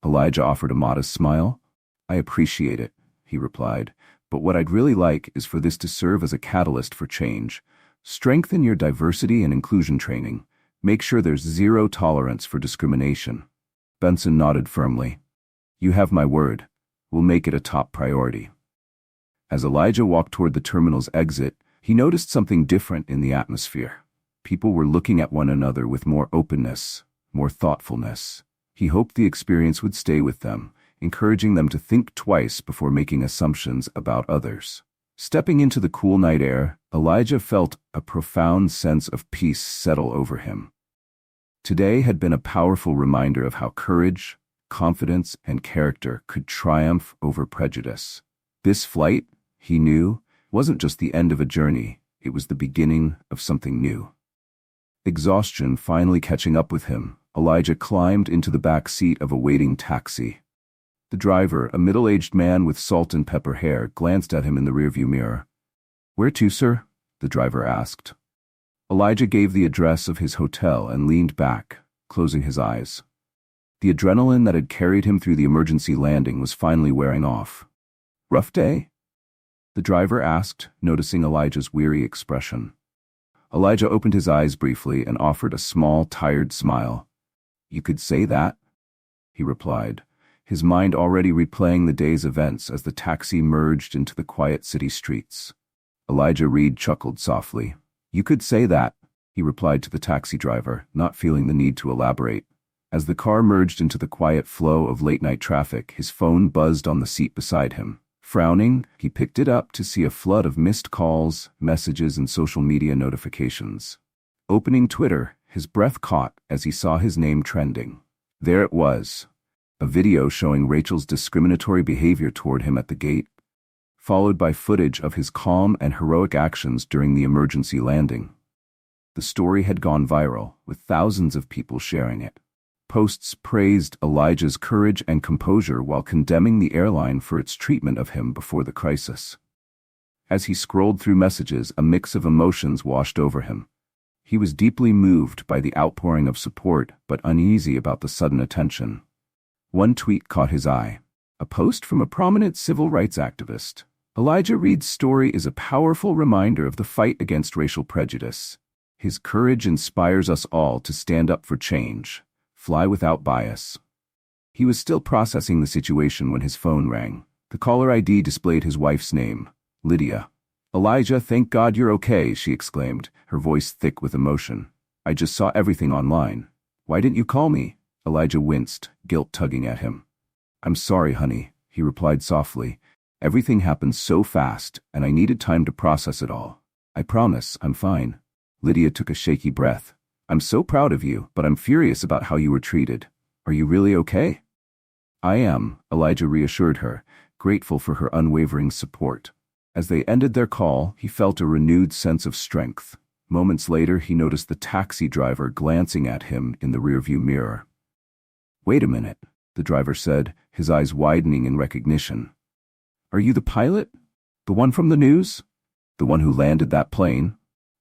Elijah offered a modest smile. "I appreciate it," he replied, "but what I'd really like is for this to serve as a catalyst for change. Strengthen your diversity and inclusion training. Make sure there's zero tolerance for discrimination." Benson nodded firmly. "You have my word. We'll make it a top priority." As Elijah walked toward the terminal's exit, he noticed something different in the atmosphere. People were looking at one another with more openness, more thoughtfulness. He hoped the experience would stay with them, encouraging them to think twice before making assumptions about others. Stepping into the cool night air, Elijah felt a profound sense of peace settle over him. Today had been a powerful reminder of how courage, confidence, and character could triumph over prejudice. This flight, he knew, wasn't just the end of a journey, it was the beginning of something new. Exhaustion finally catching up with him, Elijah climbed into the back seat of a waiting taxi. The driver, a middle-aged man with salt and pepper hair, glanced at him in the rearview mirror. "Where to, sir?" the driver asked. Elijah gave the address of his hotel and leaned back, closing his eyes. The adrenaline that had carried him through the emergency landing was finally wearing off. "Rough day?" the driver asked, noticing Elijah's weary expression. Elijah opened his eyes briefly and offered a small, tired smile. "You could say that," he replied, his mind already replaying the day's events as the taxi merged into the quiet city streets. Elijah Reed chuckled softly. "You could say that," he replied to the taxi driver, not feeling the need to elaborate. As the car merged into the quiet flow of late-night traffic, his phone buzzed on the seat beside him. Frowning, he picked it up to see a flood of missed calls, messages, and social media notifications. Opening Twitter, his breath caught as he saw his name trending. There it was, a video showing Rachel's discriminatory behavior toward him at the gate, followed by footage of his calm and heroic actions during the emergency landing. The story had gone viral, with thousands of people sharing it. Posts praised Elijah's courage and composure while condemning the airline for its treatment of him before the crisis. As he scrolled through messages, a mix of emotions washed over him. He was deeply moved by the outpouring of support, but uneasy about the sudden attention. One tweet caught his eye. A post from a prominent civil rights activist. Elijah Reed's story is a powerful reminder of the fight against racial prejudice. His courage inspires us all to stand up for change. Fly without bias. He was still processing the situation when his phone rang. The caller ID displayed his wife's name, Lydia. "Elijah, thank God you're okay," she exclaimed, her voice thick with emotion. "I just saw everything online. Why didn't you call me?" Elijah winced, guilt tugging at him. "I'm sorry, honey," he replied softly. "Everything happened so fast, and I needed time to process it all. I promise, I'm fine." Lydia took a shaky breath. "I'm so proud of you, but I'm furious about how you were treated. Are you really okay?" "I am," Elijah reassured her, grateful for her unwavering support. As they ended their call, he felt a renewed sense of strength. Moments later, he noticed the taxi driver glancing at him in the rearview mirror. "Wait a minute," the driver said, his eyes widening in recognition. "Are you the pilot? The one from the news? The one who landed that plane?"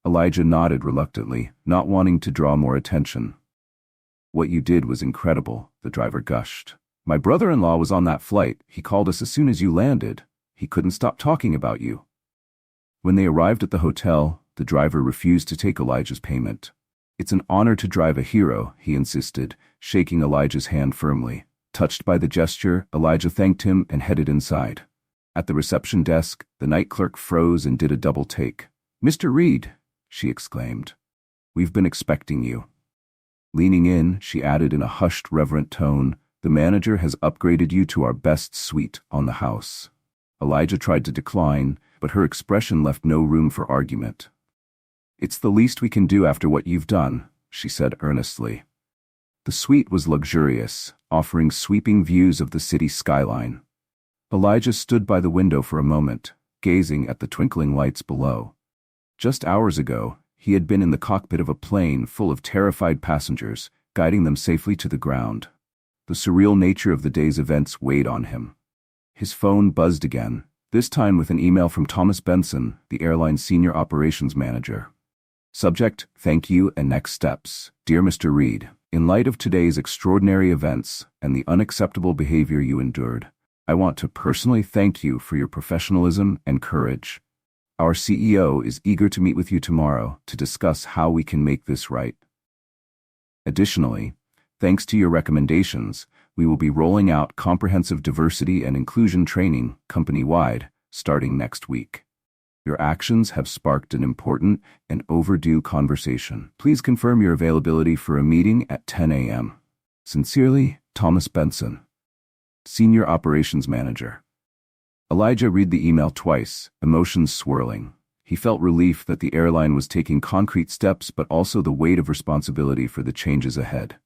Elijah nodded reluctantly, not wanting to draw more attention. "What you did was incredible," the driver gushed. "My brother-in-law was on that flight. He called us as soon as you landed. He couldn't stop talking about you." When they arrived at the hotel, the driver refused to take Elijah's payment. "It's an honor to drive a hero," he insisted, shaking Elijah's hand firmly. Touched by the gesture, Elijah thanked him and headed inside. At the reception desk, the night clerk froze and did a double take. "Mr. Reed," she exclaimed. "We've been expecting you." Leaning in, she added in a hushed, reverent tone, "The manager has upgraded you to our best suite on the house." Elijah tried to decline, but her expression left no room for argument. "It's the least we can do after what you've done," she said earnestly. The suite was luxurious, offering sweeping views of the city skyline. Elijah stood by the window for a moment, gazing at the twinkling lights below. Just hours ago, he had been in the cockpit of a plane full of terrified passengers, guiding them safely to the ground. The surreal nature of the day's events weighed on him. His phone buzzed again, this time with an email from Thomas Benson, the airline's senior operations manager. Subject: Thank you and next steps. Dear Mr. Reed, in light of today's extraordinary events and the unacceptable behavior you endured, I want to personally thank you for your professionalism and courage. Our CEO is eager to meet with you tomorrow to discuss how we can make this right. Additionally, thanks to your recommendations, we will be rolling out comprehensive diversity and inclusion training company-wide starting next week. Your actions have sparked an important and overdue conversation. Please confirm your availability for a meeting at 10 a.m. Sincerely, Thomas Benson, Senior Operations Manager. Elijah read the email twice, emotions swirling. He felt relief that the airline was taking concrete steps, but also the weight of responsibility for the changes ahead.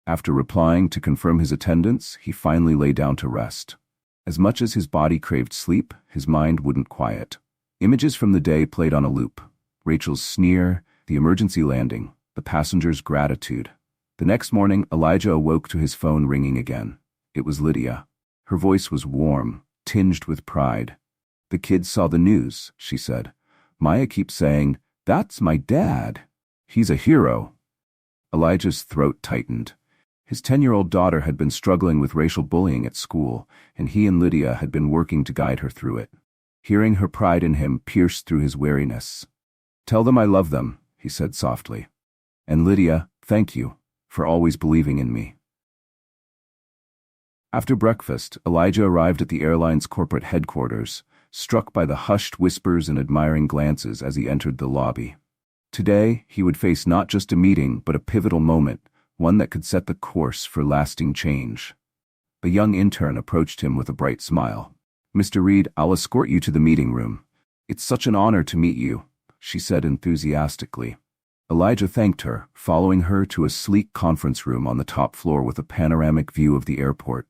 After replying to confirm his attendance, he finally lay down to rest. As much as his body craved sleep, his mind wouldn't quiet. Images from the day played on a loop. Rachel's sneer, the emergency landing, the passenger's gratitude. The next morning, Elijah awoke to his phone ringing again. It was Lydia. Her voice was warm, tinged with pride. "The kids saw the news," she said. "Maya keeps saying, 'That's my dad. He's a hero.'" Elijah's throat tightened. His 10-year-old daughter had been struggling with racial bullying at school, and he and Lydia had been working to guide her through it. Hearing her pride in him pierced through his weariness. "Tell them I love them," he said softly. "And Lydia, thank you for always believing in me." After breakfast, Elijah arrived at the airline's corporate headquarters, struck by the hushed whispers and admiring glances as he entered the lobby. Today, he would face not just a meeting, but a pivotal moment, one that could set the course for lasting change. A young intern approached him with a bright smile. "Mr. Reed, I'll escort you to the meeting room. It's such an honor to meet you," she said enthusiastically. Elijah thanked her, following her to a sleek conference room on the top floor with a panoramic view of the airport.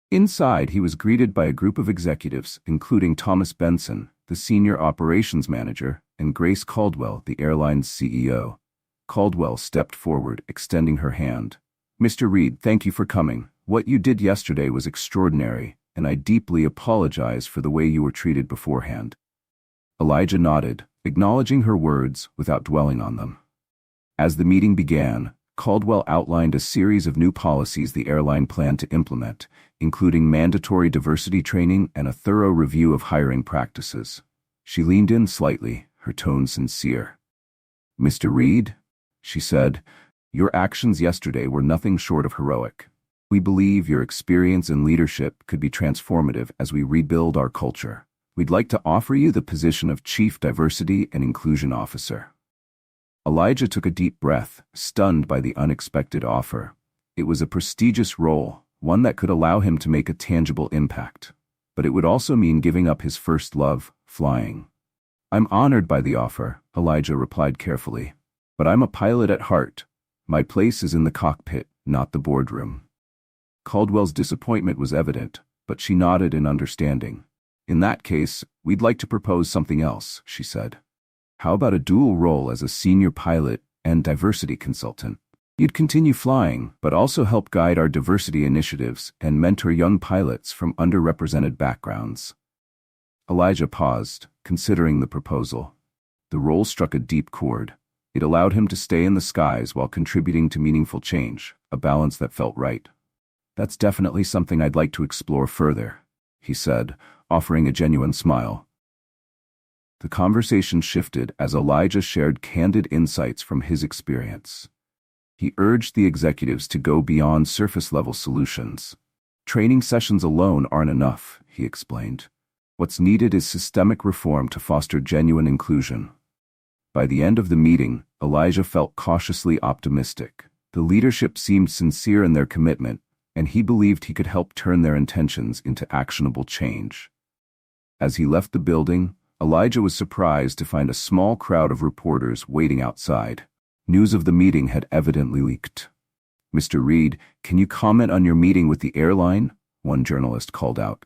Inside, he was greeted by a group of executives, including Thomas Benson, the senior operations manager, and Grace Caldwell, the airline's CEO. Caldwell stepped forward, extending her hand. "Mr. Reed, thank you for coming. What you did yesterday was extraordinary, and I deeply apologize for the way you were treated beforehand." Elijah nodded, acknowledging her words without dwelling on them. As the meeting began, Caldwell outlined a series of new policies the airline planned to implement, including mandatory diversity training and a thorough review of hiring practices. She leaned in slightly, her tone sincere. "Mr. Reed," she said, "your actions yesterday were nothing short of heroic. We believe your experience and leadership could be transformative as we rebuild our culture. We'd like to offer you the position of Chief Diversity and Inclusion Officer." Elijah took a deep breath, stunned by the unexpected offer. It was a prestigious role, one that could allow him to make a tangible impact. But it would also mean giving up his first love, flying. "I'm honored by the offer," Elijah replied carefully. "But I'm a pilot at heart. My place is in the cockpit, not the boardroom." Caldwell's disappointment was evident, but she nodded in understanding. "In that case, we'd like to propose something else," she said. "How about a dual role as a senior pilot and diversity consultant? You'd continue flying, but also help guide our diversity initiatives and mentor young pilots from underrepresented backgrounds." Elijah paused, considering the proposal. The role struck a deep chord. It allowed him to stay in the skies while contributing to meaningful change, a balance that felt right. "That's definitely something I'd like to explore further," he said, offering a genuine smile. The conversation shifted as Elijah shared candid insights from his experience. He urged the executives to go beyond surface-level solutions. "Training sessions alone aren't enough," he explained. "What's needed is systemic reform to foster genuine inclusion." By the end of the meeting, Elijah felt cautiously optimistic. The leadership seemed sincere in their commitment, and he believed he could help turn their intentions into actionable change. As he left the building, Elijah was surprised to find a small crowd of reporters waiting outside. News of the meeting had evidently leaked. "Mr. Reed, can you comment on your meeting with the airline?" one journalist called out.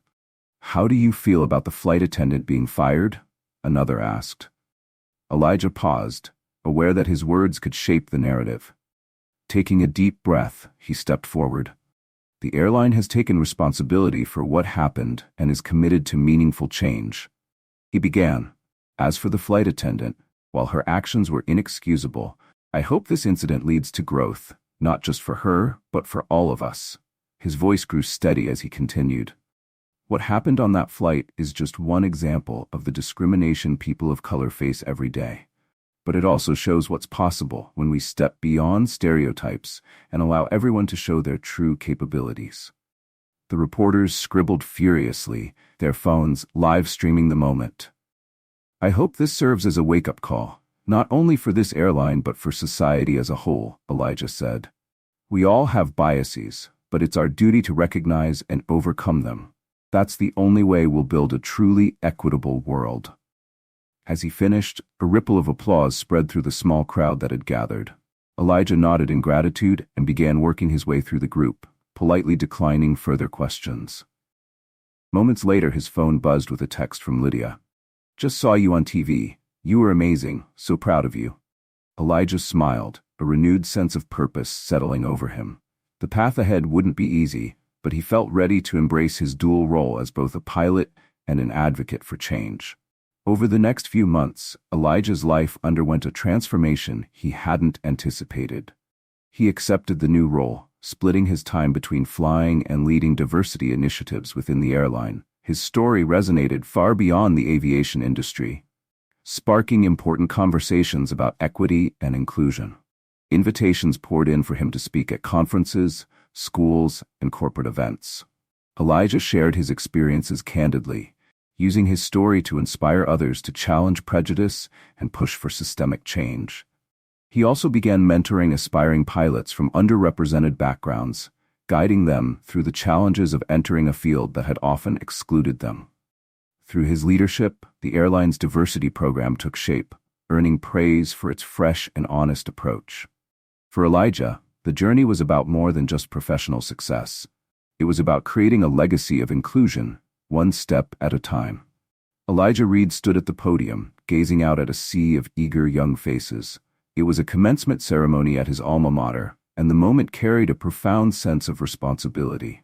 "How do you feel about the flight attendant being fired?" another asked. Elijah paused, aware that his words could shape the narrative. Taking a deep breath, he stepped forward. "The airline has taken responsibility for what happened and is committed to meaningful change." He began, "As for the flight attendant, while her actions were inexcusable, I hope this incident leads to growth, not just for her, but for all of us." His voice grew steady as he continued. "What happened on that flight is just one example of the discrimination people of color face every day. But it also shows what's possible when we step beyond stereotypes and allow everyone to show their true capabilities." The reporters scribbled furiously, their phones live streaming the moment. "I hope this serves as a wake-up call, not only for this airline but for society as a whole," Elijah said. "We all have biases, but it's our duty to recognize and overcome them. That's the only way we'll build a truly equitable world." As he finished, a ripple of applause spread through the small crowd that had gathered. Elijah nodded in gratitude and began working his way through the group, politely declining further questions. Moments later, his phone buzzed with a text from Lydia. "Just saw you on TV. You were amazing. So proud of you." Elijah smiled, a renewed sense of purpose settling over him. The path ahead wouldn't be easy, but he felt ready to embrace his dual role as both a pilot and an advocate for change. Over the next few months, Elijah's life underwent a transformation he hadn't anticipated. He accepted the new role, splitting his time between flying and leading diversity initiatives within the airline. His story resonated far beyond the aviation industry, sparking important conversations about equity and inclusion. Invitations poured in for him to speak at conferences, schools, and corporate events. Elijah shared his experiences candidly, using his story to inspire others to challenge prejudice and push for systemic change. He also began mentoring aspiring pilots from underrepresented backgrounds, guiding them through the challenges of entering a field that had often excluded them. Through his leadership, the airline's diversity program took shape, earning praise for its fresh and honest approach. For Elijah, the journey was about more than just professional success. It was about creating a legacy of inclusion, one step at a time. Elijah Reed stood at the podium, gazing out at a sea of eager young faces. It was a commencement ceremony at his alma mater, and the moment carried a profound sense of responsibility.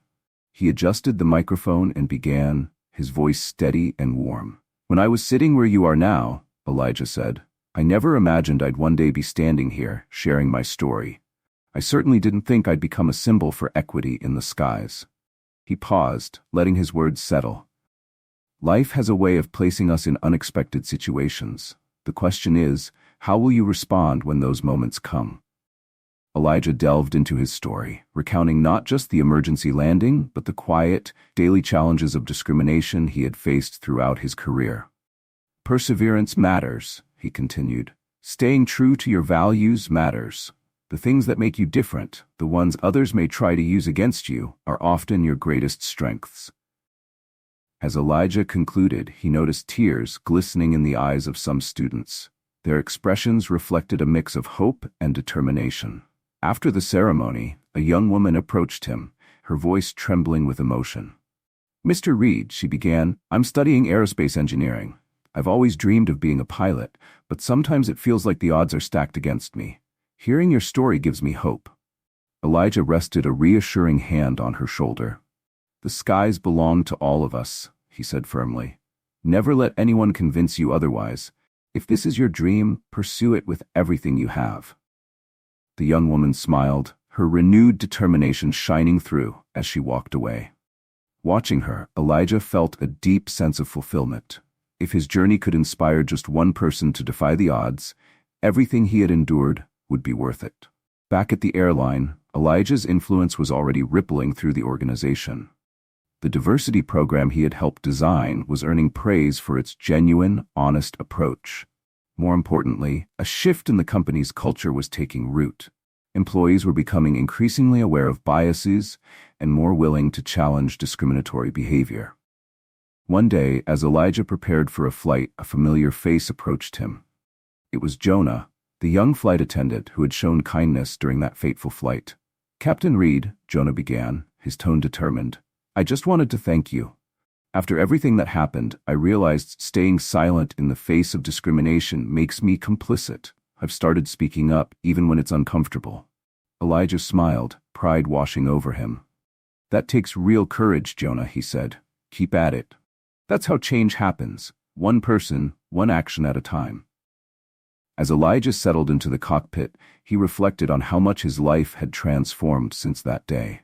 He adjusted the microphone and began, his voice steady and warm. "When I was sitting where you are now," Elijah said, "I never imagined I'd one day be standing here, sharing my story. I certainly didn't think I'd become a symbol for equity in the skies." He paused, letting his words settle. Life has a way of placing us in unexpected situations. The question is, how will you respond when those moments come? Elijah delved into his story, recounting not just the emergency landing, but the quiet, daily challenges of discrimination he had faced throughout his career. "Perseverance matters," he continued. "Staying true to your values matters. The things that make you different, the ones others may try to use against you, are often your greatest strengths." As Elijah concluded, he noticed tears glistening in the eyes of some students. Their expressions reflected a mix of hope and determination. After the ceremony, a young woman approached him, her voice trembling with emotion. "Mr. Reed," she began, "I'm studying aerospace engineering. I've always dreamed of being a pilot, but sometimes it feels like the odds are stacked against me. Hearing your story gives me hope." Elijah rested a reassuring hand on her shoulder. "The skies belong to all of us," he said firmly. "Never let anyone convince you otherwise. If this is your dream, pursue it with everything you have." The young woman smiled, her renewed determination shining through as she walked away. Watching her, Elijah felt a deep sense of fulfillment. If his journey could inspire just one person to defy the odds, everything he had endured would be worth it. Back at the airline, Elijah's influence was already rippling through the organization. The diversity program he had helped design was earning praise for its genuine, honest approach. More importantly, a shift in the company's culture was taking root. Employees were becoming increasingly aware of biases and more willing to challenge discriminatory behavior. One day, as Elijah prepared for a flight, a familiar face approached him. It was Jonah, the young flight attendant who had shown kindness during that fateful flight. "Captain Reed," Jonah began, his tone determined, "I just wanted to thank you. After everything that happened, I realized staying silent in the face of discrimination makes me complicit. I've started speaking up, even when it's uncomfortable." Elijah smiled, pride washing over him. "That takes real courage, Jonah," he said. "Keep at it. That's how change happens, one person, one action at a time." As Elijah settled into the cockpit, he reflected on how much his life had transformed since that day.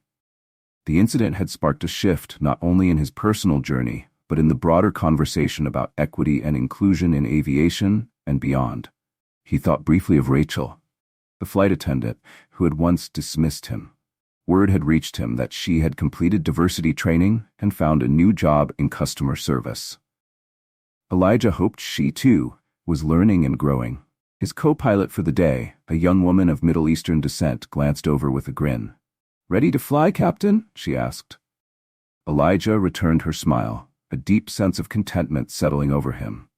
The incident had sparked a shift not only in his personal journey, but in the broader conversation about equity and inclusion in aviation and beyond. He thought briefly of Rachel, the flight attendant who had once dismissed him. Word had reached him that she had completed diversity training and found a new job in customer service. Elijah hoped she, too, was learning and growing. His co-pilot for the day, a young woman of Middle Eastern descent, glanced over with a grin. "Ready to fly, Captain?" she asked. Elijah returned her smile, a deep sense of contentment settling over him.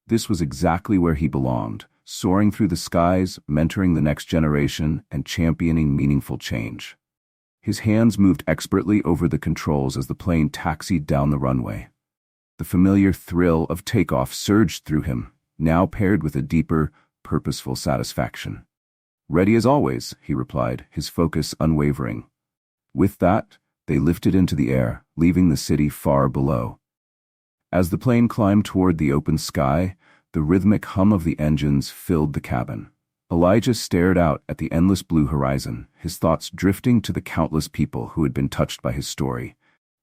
This was exactly where he belonged, soaring through the skies, mentoring the next generation, and championing meaningful change. His hands moved expertly over the controls as the plane taxied down the runway. The familiar thrill of takeoff surged through him, now paired with a deeper, purposeful satisfaction. "Ready as always," he replied, his focus unwavering. With that, they lifted into the air, leaving the city far below. As the plane climbed toward the open sky, the rhythmic hum of the engines filled the cabin. Elijah stared out at the endless blue horizon, his thoughts drifting to the countless people who had been touched by his story.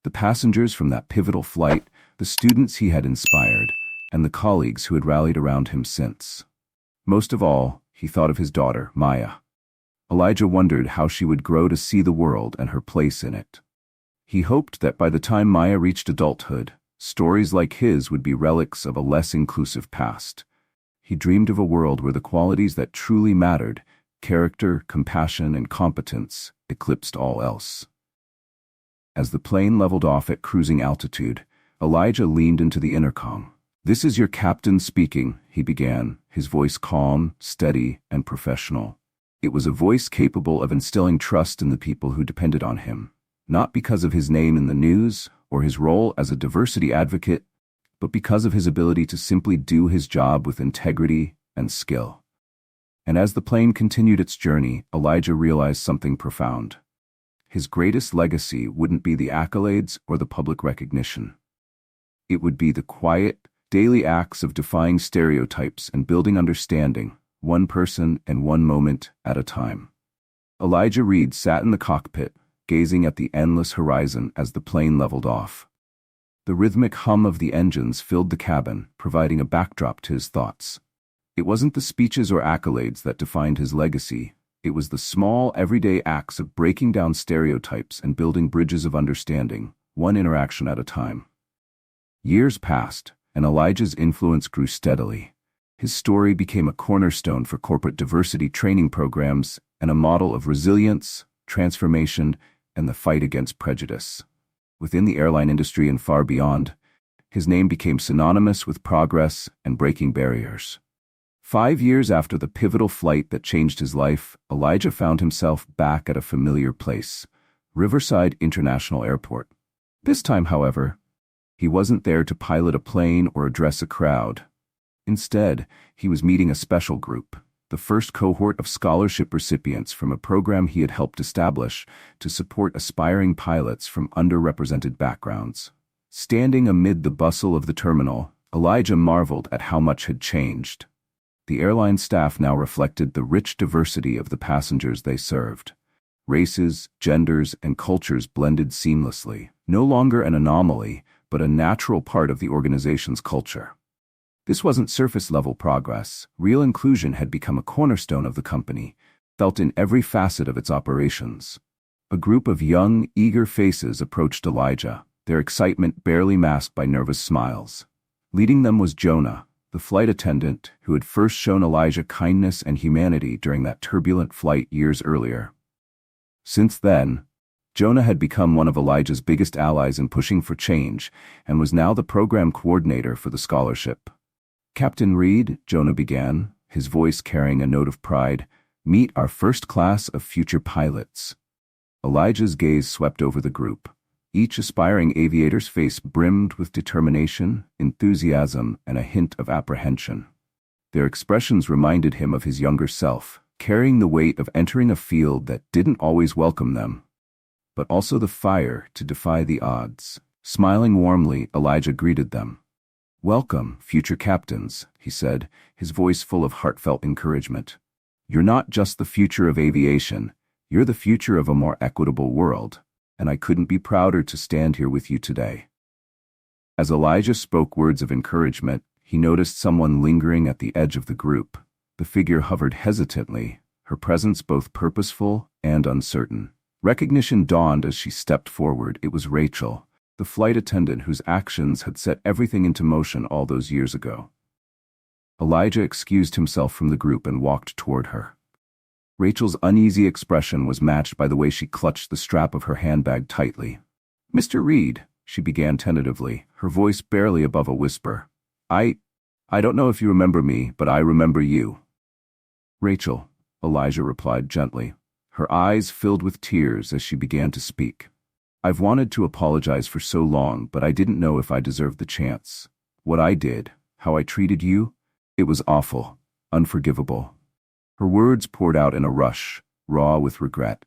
The passengers from that pivotal flight, the students he had inspired, and the colleagues who had rallied around him since. Most of all, he thought of his daughter, Maya. Elijah wondered how she would grow to see the world and her place in it. He hoped that by the time Maya reached adulthood, stories like his would be relics of a less inclusive past. He dreamed of a world where the qualities that truly mattered, character, compassion, and competence, eclipsed all else. As the plane leveled off at cruising altitude, Elijah leaned into the intercom. "This is your captain speaking," he began, his voice calm, steady, and professional. It was a voice capable of instilling trust in the people who depended on him, not because of his name in the news or his role as a diversity advocate, but because of his ability to simply do his job with integrity and skill. And as the plane continued its journey, Elijah realized something profound. His greatest legacy wouldn't be the accolades or the public recognition. It would be the quiet, daily acts of defying stereotypes and building understanding, one person and one moment at a time. Elijah Reed sat in the cockpit, gazing at the endless horizon as the plane leveled off. The rhythmic hum of the engines filled the cabin, providing a backdrop to his thoughts. It wasn't the speeches or accolades that defined his legacy. It was the small, everyday acts of breaking down stereotypes and building bridges of understanding, one interaction at a time. Years passed, and Elijah's influence grew steadily. His story became a cornerstone for corporate diversity training programs and a model of resilience, transformation, and the fight against prejudice. Within the airline industry and far beyond, his name became synonymous with progress and breaking barriers. 5 years after the pivotal flight that changed his life, Elijah found himself back at a familiar place, Riverside International Airport. This time, however, he wasn't there to pilot a plane or address a crowd. Instead, he was meeting a special group, the first cohort of scholarship recipients from a program he had helped establish to support aspiring pilots from underrepresented backgrounds. Standing amid the bustle of the terminal, Elijah marveled at how much had changed. The airline staff now reflected the rich diversity of the passengers they served. Races, genders, and cultures blended seamlessly, no longer an anomaly, but a natural part of the organization's culture. This wasn't surface-level progress. Real inclusion had become a cornerstone of the company, felt in every facet of its operations. A group of young, eager faces approached Elijah, their excitement barely masked by nervous smiles. Leading them was Jonah, the flight attendant who had first shown Elijah kindness and humanity during that turbulent flight years earlier. Since then, Jonah had become one of Elijah's biggest allies in pushing for change and was now the program coordinator for the scholarship. "Captain Reed," Jonah began, his voice carrying a note of pride, "meet our first class of future pilots." Elijah's gaze swept over the group. Each aspiring aviator's face brimmed with determination, enthusiasm, and a hint of apprehension. Their expressions reminded him of his younger self, carrying the weight of entering a field that didn't always welcome them, but also the fire to defy the odds. Smiling warmly, Elijah greeted them. "Welcome, future captains," he said, his voice full of heartfelt encouragement. "You're not just the future of aviation, you're the future of a more equitable world, and I couldn't be prouder to stand here with you today." As Elijah spoke words of encouragement, he noticed someone lingering at the edge of the group. The figure hovered hesitantly, her presence both purposeful and uncertain. Recognition dawned as she stepped forward. It was Rachel, the flight attendant whose actions had set everything into motion all those years ago. Elijah excused himself from the group and walked toward her. Rachel's uneasy expression was matched by the way she clutched the strap of her handbag tightly. "Mr. Reed," she began tentatively, her voice barely above a whisper. I don't know if you remember me, but I remember you." "Rachel," Elijah replied gently, her eyes filled with tears as she began to speak. "I've wanted to apologize for so long, but I didn't know if I deserved the chance. What I did, how I treated you, it was awful, unforgivable." Her words poured out in a rush, raw with regret.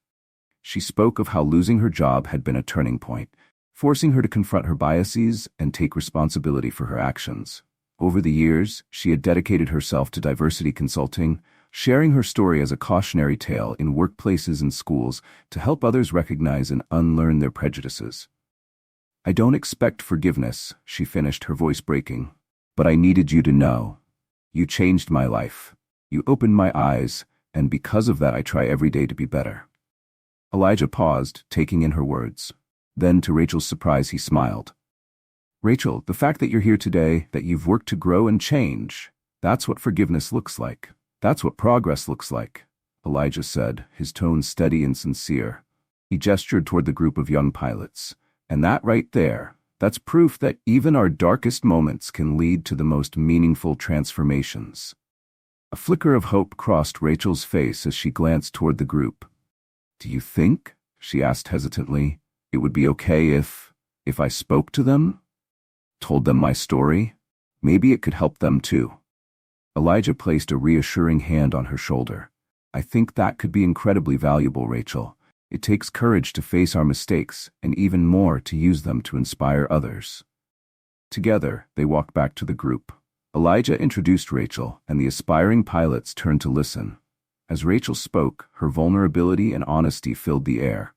She spoke of how losing her job had been a turning point, forcing her to confront her biases and take responsibility for her actions. Over the years, she had dedicated herself to diversity consulting, sharing her story as a cautionary tale in workplaces and schools to help others recognize and unlearn their prejudices. "I don't expect forgiveness," she finished, her voice breaking, "but I needed you to know. You changed my life. You opened my eyes, and because of that I try every day to be better." Elijah paused, taking in her words. Then, to Rachel's surprise, he smiled. "Rachel, the fact that you're here today, that you've worked to grow and change, That's what forgiveness looks like. That's what progress looks like, Elijah said, his tone steady and sincere. He gestured toward the group of young pilots. And that right there, that's proof that even our darkest moments can lead to the most meaningful transformations. A flicker of hope crossed Rachel's face as she glanced toward the group. Do you think, she asked hesitantly, it would be okay if I spoke to them? Told them my story? Maybe it could help them too. Elijah placed a reassuring hand on her shoulder. I think that could be incredibly valuable, Rachel. It takes courage to face our mistakes, and even more to use them to inspire others. Together, they walked back to the group. Elijah introduced Rachel, and the aspiring pilots turned to listen. As Rachel spoke, her vulnerability and honesty filled the air.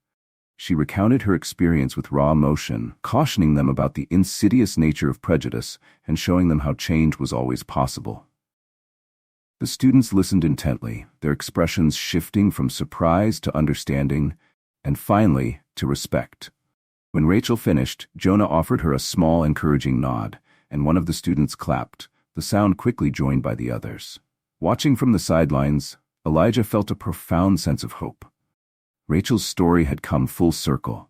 She recounted her experience with raw emotion, cautioning them about the insidious nature of prejudice and showing them how change was always possible. The students listened intently, their expressions shifting from surprise to understanding, and finally, to respect. When Rachel finished, Jonah offered her a small, encouraging nod, and one of the students clapped, the sound quickly joined by the others. Watching from the sidelines, Elijah felt a profound sense of hope. Rachel's story had come full circle,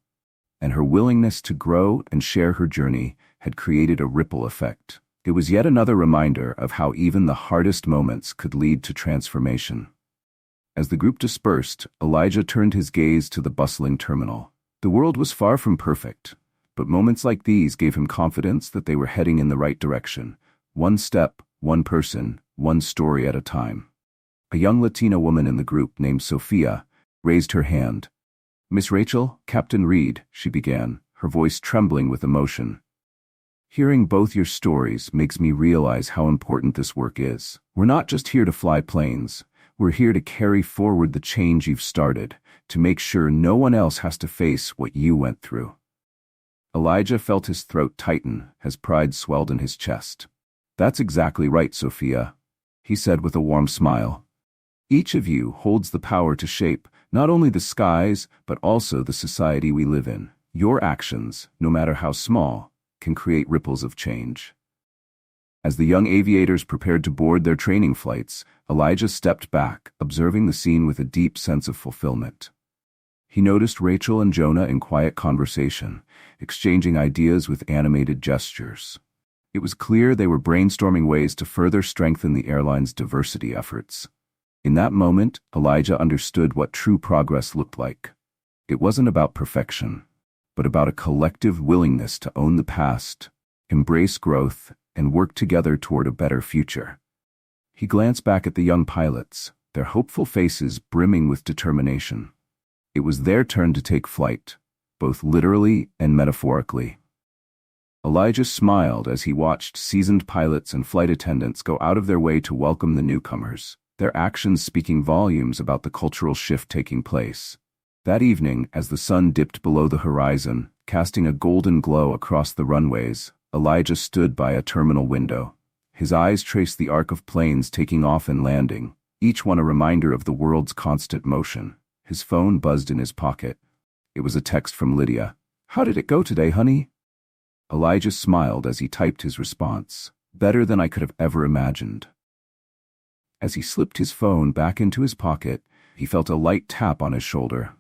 and her willingness to grow and share her journey had created a ripple effect. It was yet another reminder of how even the hardest moments could lead to transformation. As the group dispersed, Elijah turned his gaze to the bustling terminal. The world was far from perfect, but moments like these gave him confidence that they were heading in the right direction, one step, one person, one story at a time. A young Latina woman in the group named Sophia raised her hand. Miss Rachel, Captain Reed, she began, her voice trembling with emotion. Hearing both your stories makes me realize how important this work is. We're not just here to fly planes. We're here to carry forward the change you've started, to make sure no one else has to face what you went through. Elijah felt his throat tighten as pride swelled in his chest. That's exactly right, Sophia, he said with a warm smile. Each of you holds the power to shape not only the skies, but also the society we live in. Your actions, no matter how small, can create ripples of change. As the young aviators prepared to board their training flights, Elijah stepped back, observing the scene with a deep sense of fulfillment. He noticed Rachel and Jonah in quiet conversation, exchanging ideas with animated gestures. It was clear they were brainstorming ways to further strengthen the airline's diversity efforts. In that moment, Elijah understood what true progress looked like. It wasn't about perfection, but about a collective willingness to own the past, embrace growth, and work together toward a better future. He glanced back at the young pilots, their hopeful faces brimming with determination. It was their turn to take flight, both literally and metaphorically. Elijah smiled as he watched seasoned pilots and flight attendants go out of their way to welcome the newcomers, their actions speaking volumes about the cultural shift taking place. That evening, as the sun dipped below the horizon, casting a golden glow across the runways, Elijah stood by a terminal window. His eyes traced the arc of planes taking off and landing, each one a reminder of the world's constant motion. His phone buzzed in his pocket. It was a text from Lydia. "How did it go today, honey?" Elijah smiled as he typed his response. "Better than I could have ever imagined." As he slipped his phone back into his pocket, he felt a light tap on his shoulder.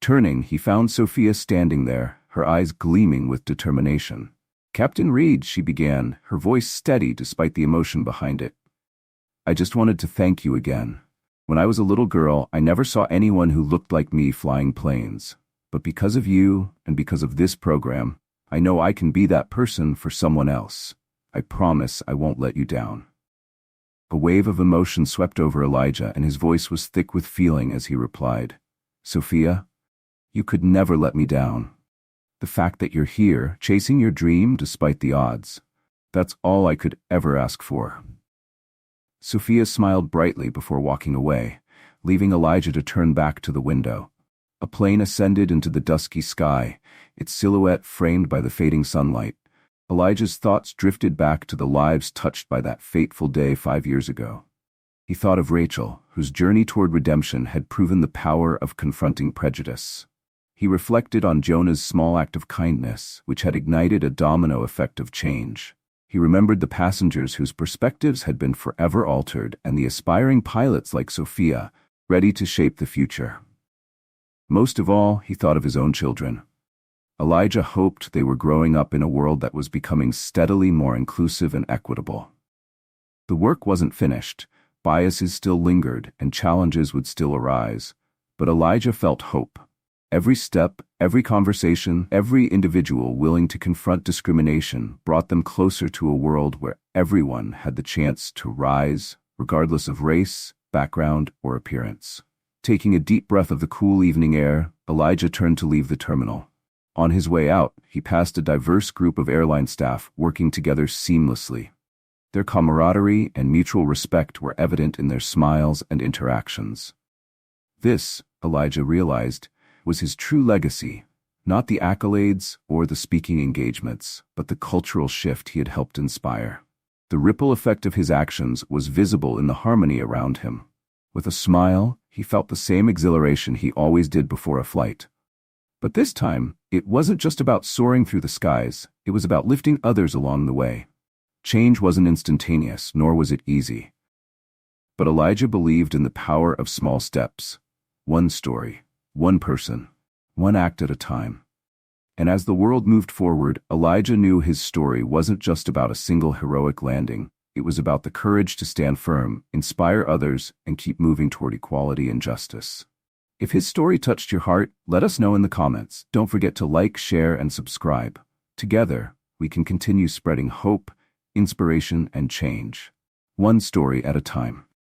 Turning, he found Sophia standing there, her eyes gleaming with determination. "Captain Reed," she began, her voice steady despite the emotion behind it. "I just wanted to thank you again. When I was a little girl, I never saw anyone who looked like me flying planes. But because of you, and because of this program, I know I can be that person for someone else. I promise I won't let you down." A wave of emotion swept over Elijah, and his voice was thick with feeling as he replied, "Sophia, you could never let me down. The fact that you're here, chasing your dream despite the odds, that's all I could ever ask for." Sophia smiled brightly before walking away, leaving Elijah to turn back to the window. A plane ascended into the dusky sky, its silhouette framed by the fading sunlight. Elijah's thoughts drifted back to the lives touched by that fateful day 5 years ago. He thought of Rachel, whose journey toward redemption had proven the power of confronting prejudice. He reflected on Jonah's small act of kindness, which had ignited a domino effect of change. He remembered the passengers whose perspectives had been forever altered and the aspiring pilots like Sophia, ready to shape the future. Most of all, he thought of his own children. Elijah hoped they were growing up in a world that was becoming steadily more inclusive and equitable. The work wasn't finished, biases still lingered, and challenges would still arise, but Elijah felt hope. Every step, every conversation, every individual willing to confront discrimination brought them closer to a world where everyone had the chance to rise, regardless of race, background, or appearance. Taking a deep breath of the cool evening air, Elijah turned to leave the terminal. On his way out, he passed a diverse group of airline staff working together seamlessly. Their camaraderie and mutual respect were evident in their smiles and interactions. This, Elijah realized, was his true legacy, not the accolades or the speaking engagements, but the cultural shift he had helped inspire. The ripple effect of his actions was visible in the harmony around him. With a smile, he felt the same exhilaration he always did before a flight. But this time, it wasn't just about soaring through the skies, it was about lifting others along the way. Change wasn't instantaneous, nor was it easy. But Elijah believed in the power of small steps. One story, one person, one act at a time. And as the world moved forward, Elijah knew his story wasn't just about a single heroic landing. It was about the courage to stand firm, inspire others, and keep moving toward equality and justice. If his story touched your heart, let us know in the comments. Don't forget to like, share, and subscribe. Together, we can continue spreading hope, inspiration, and change, one story at a time.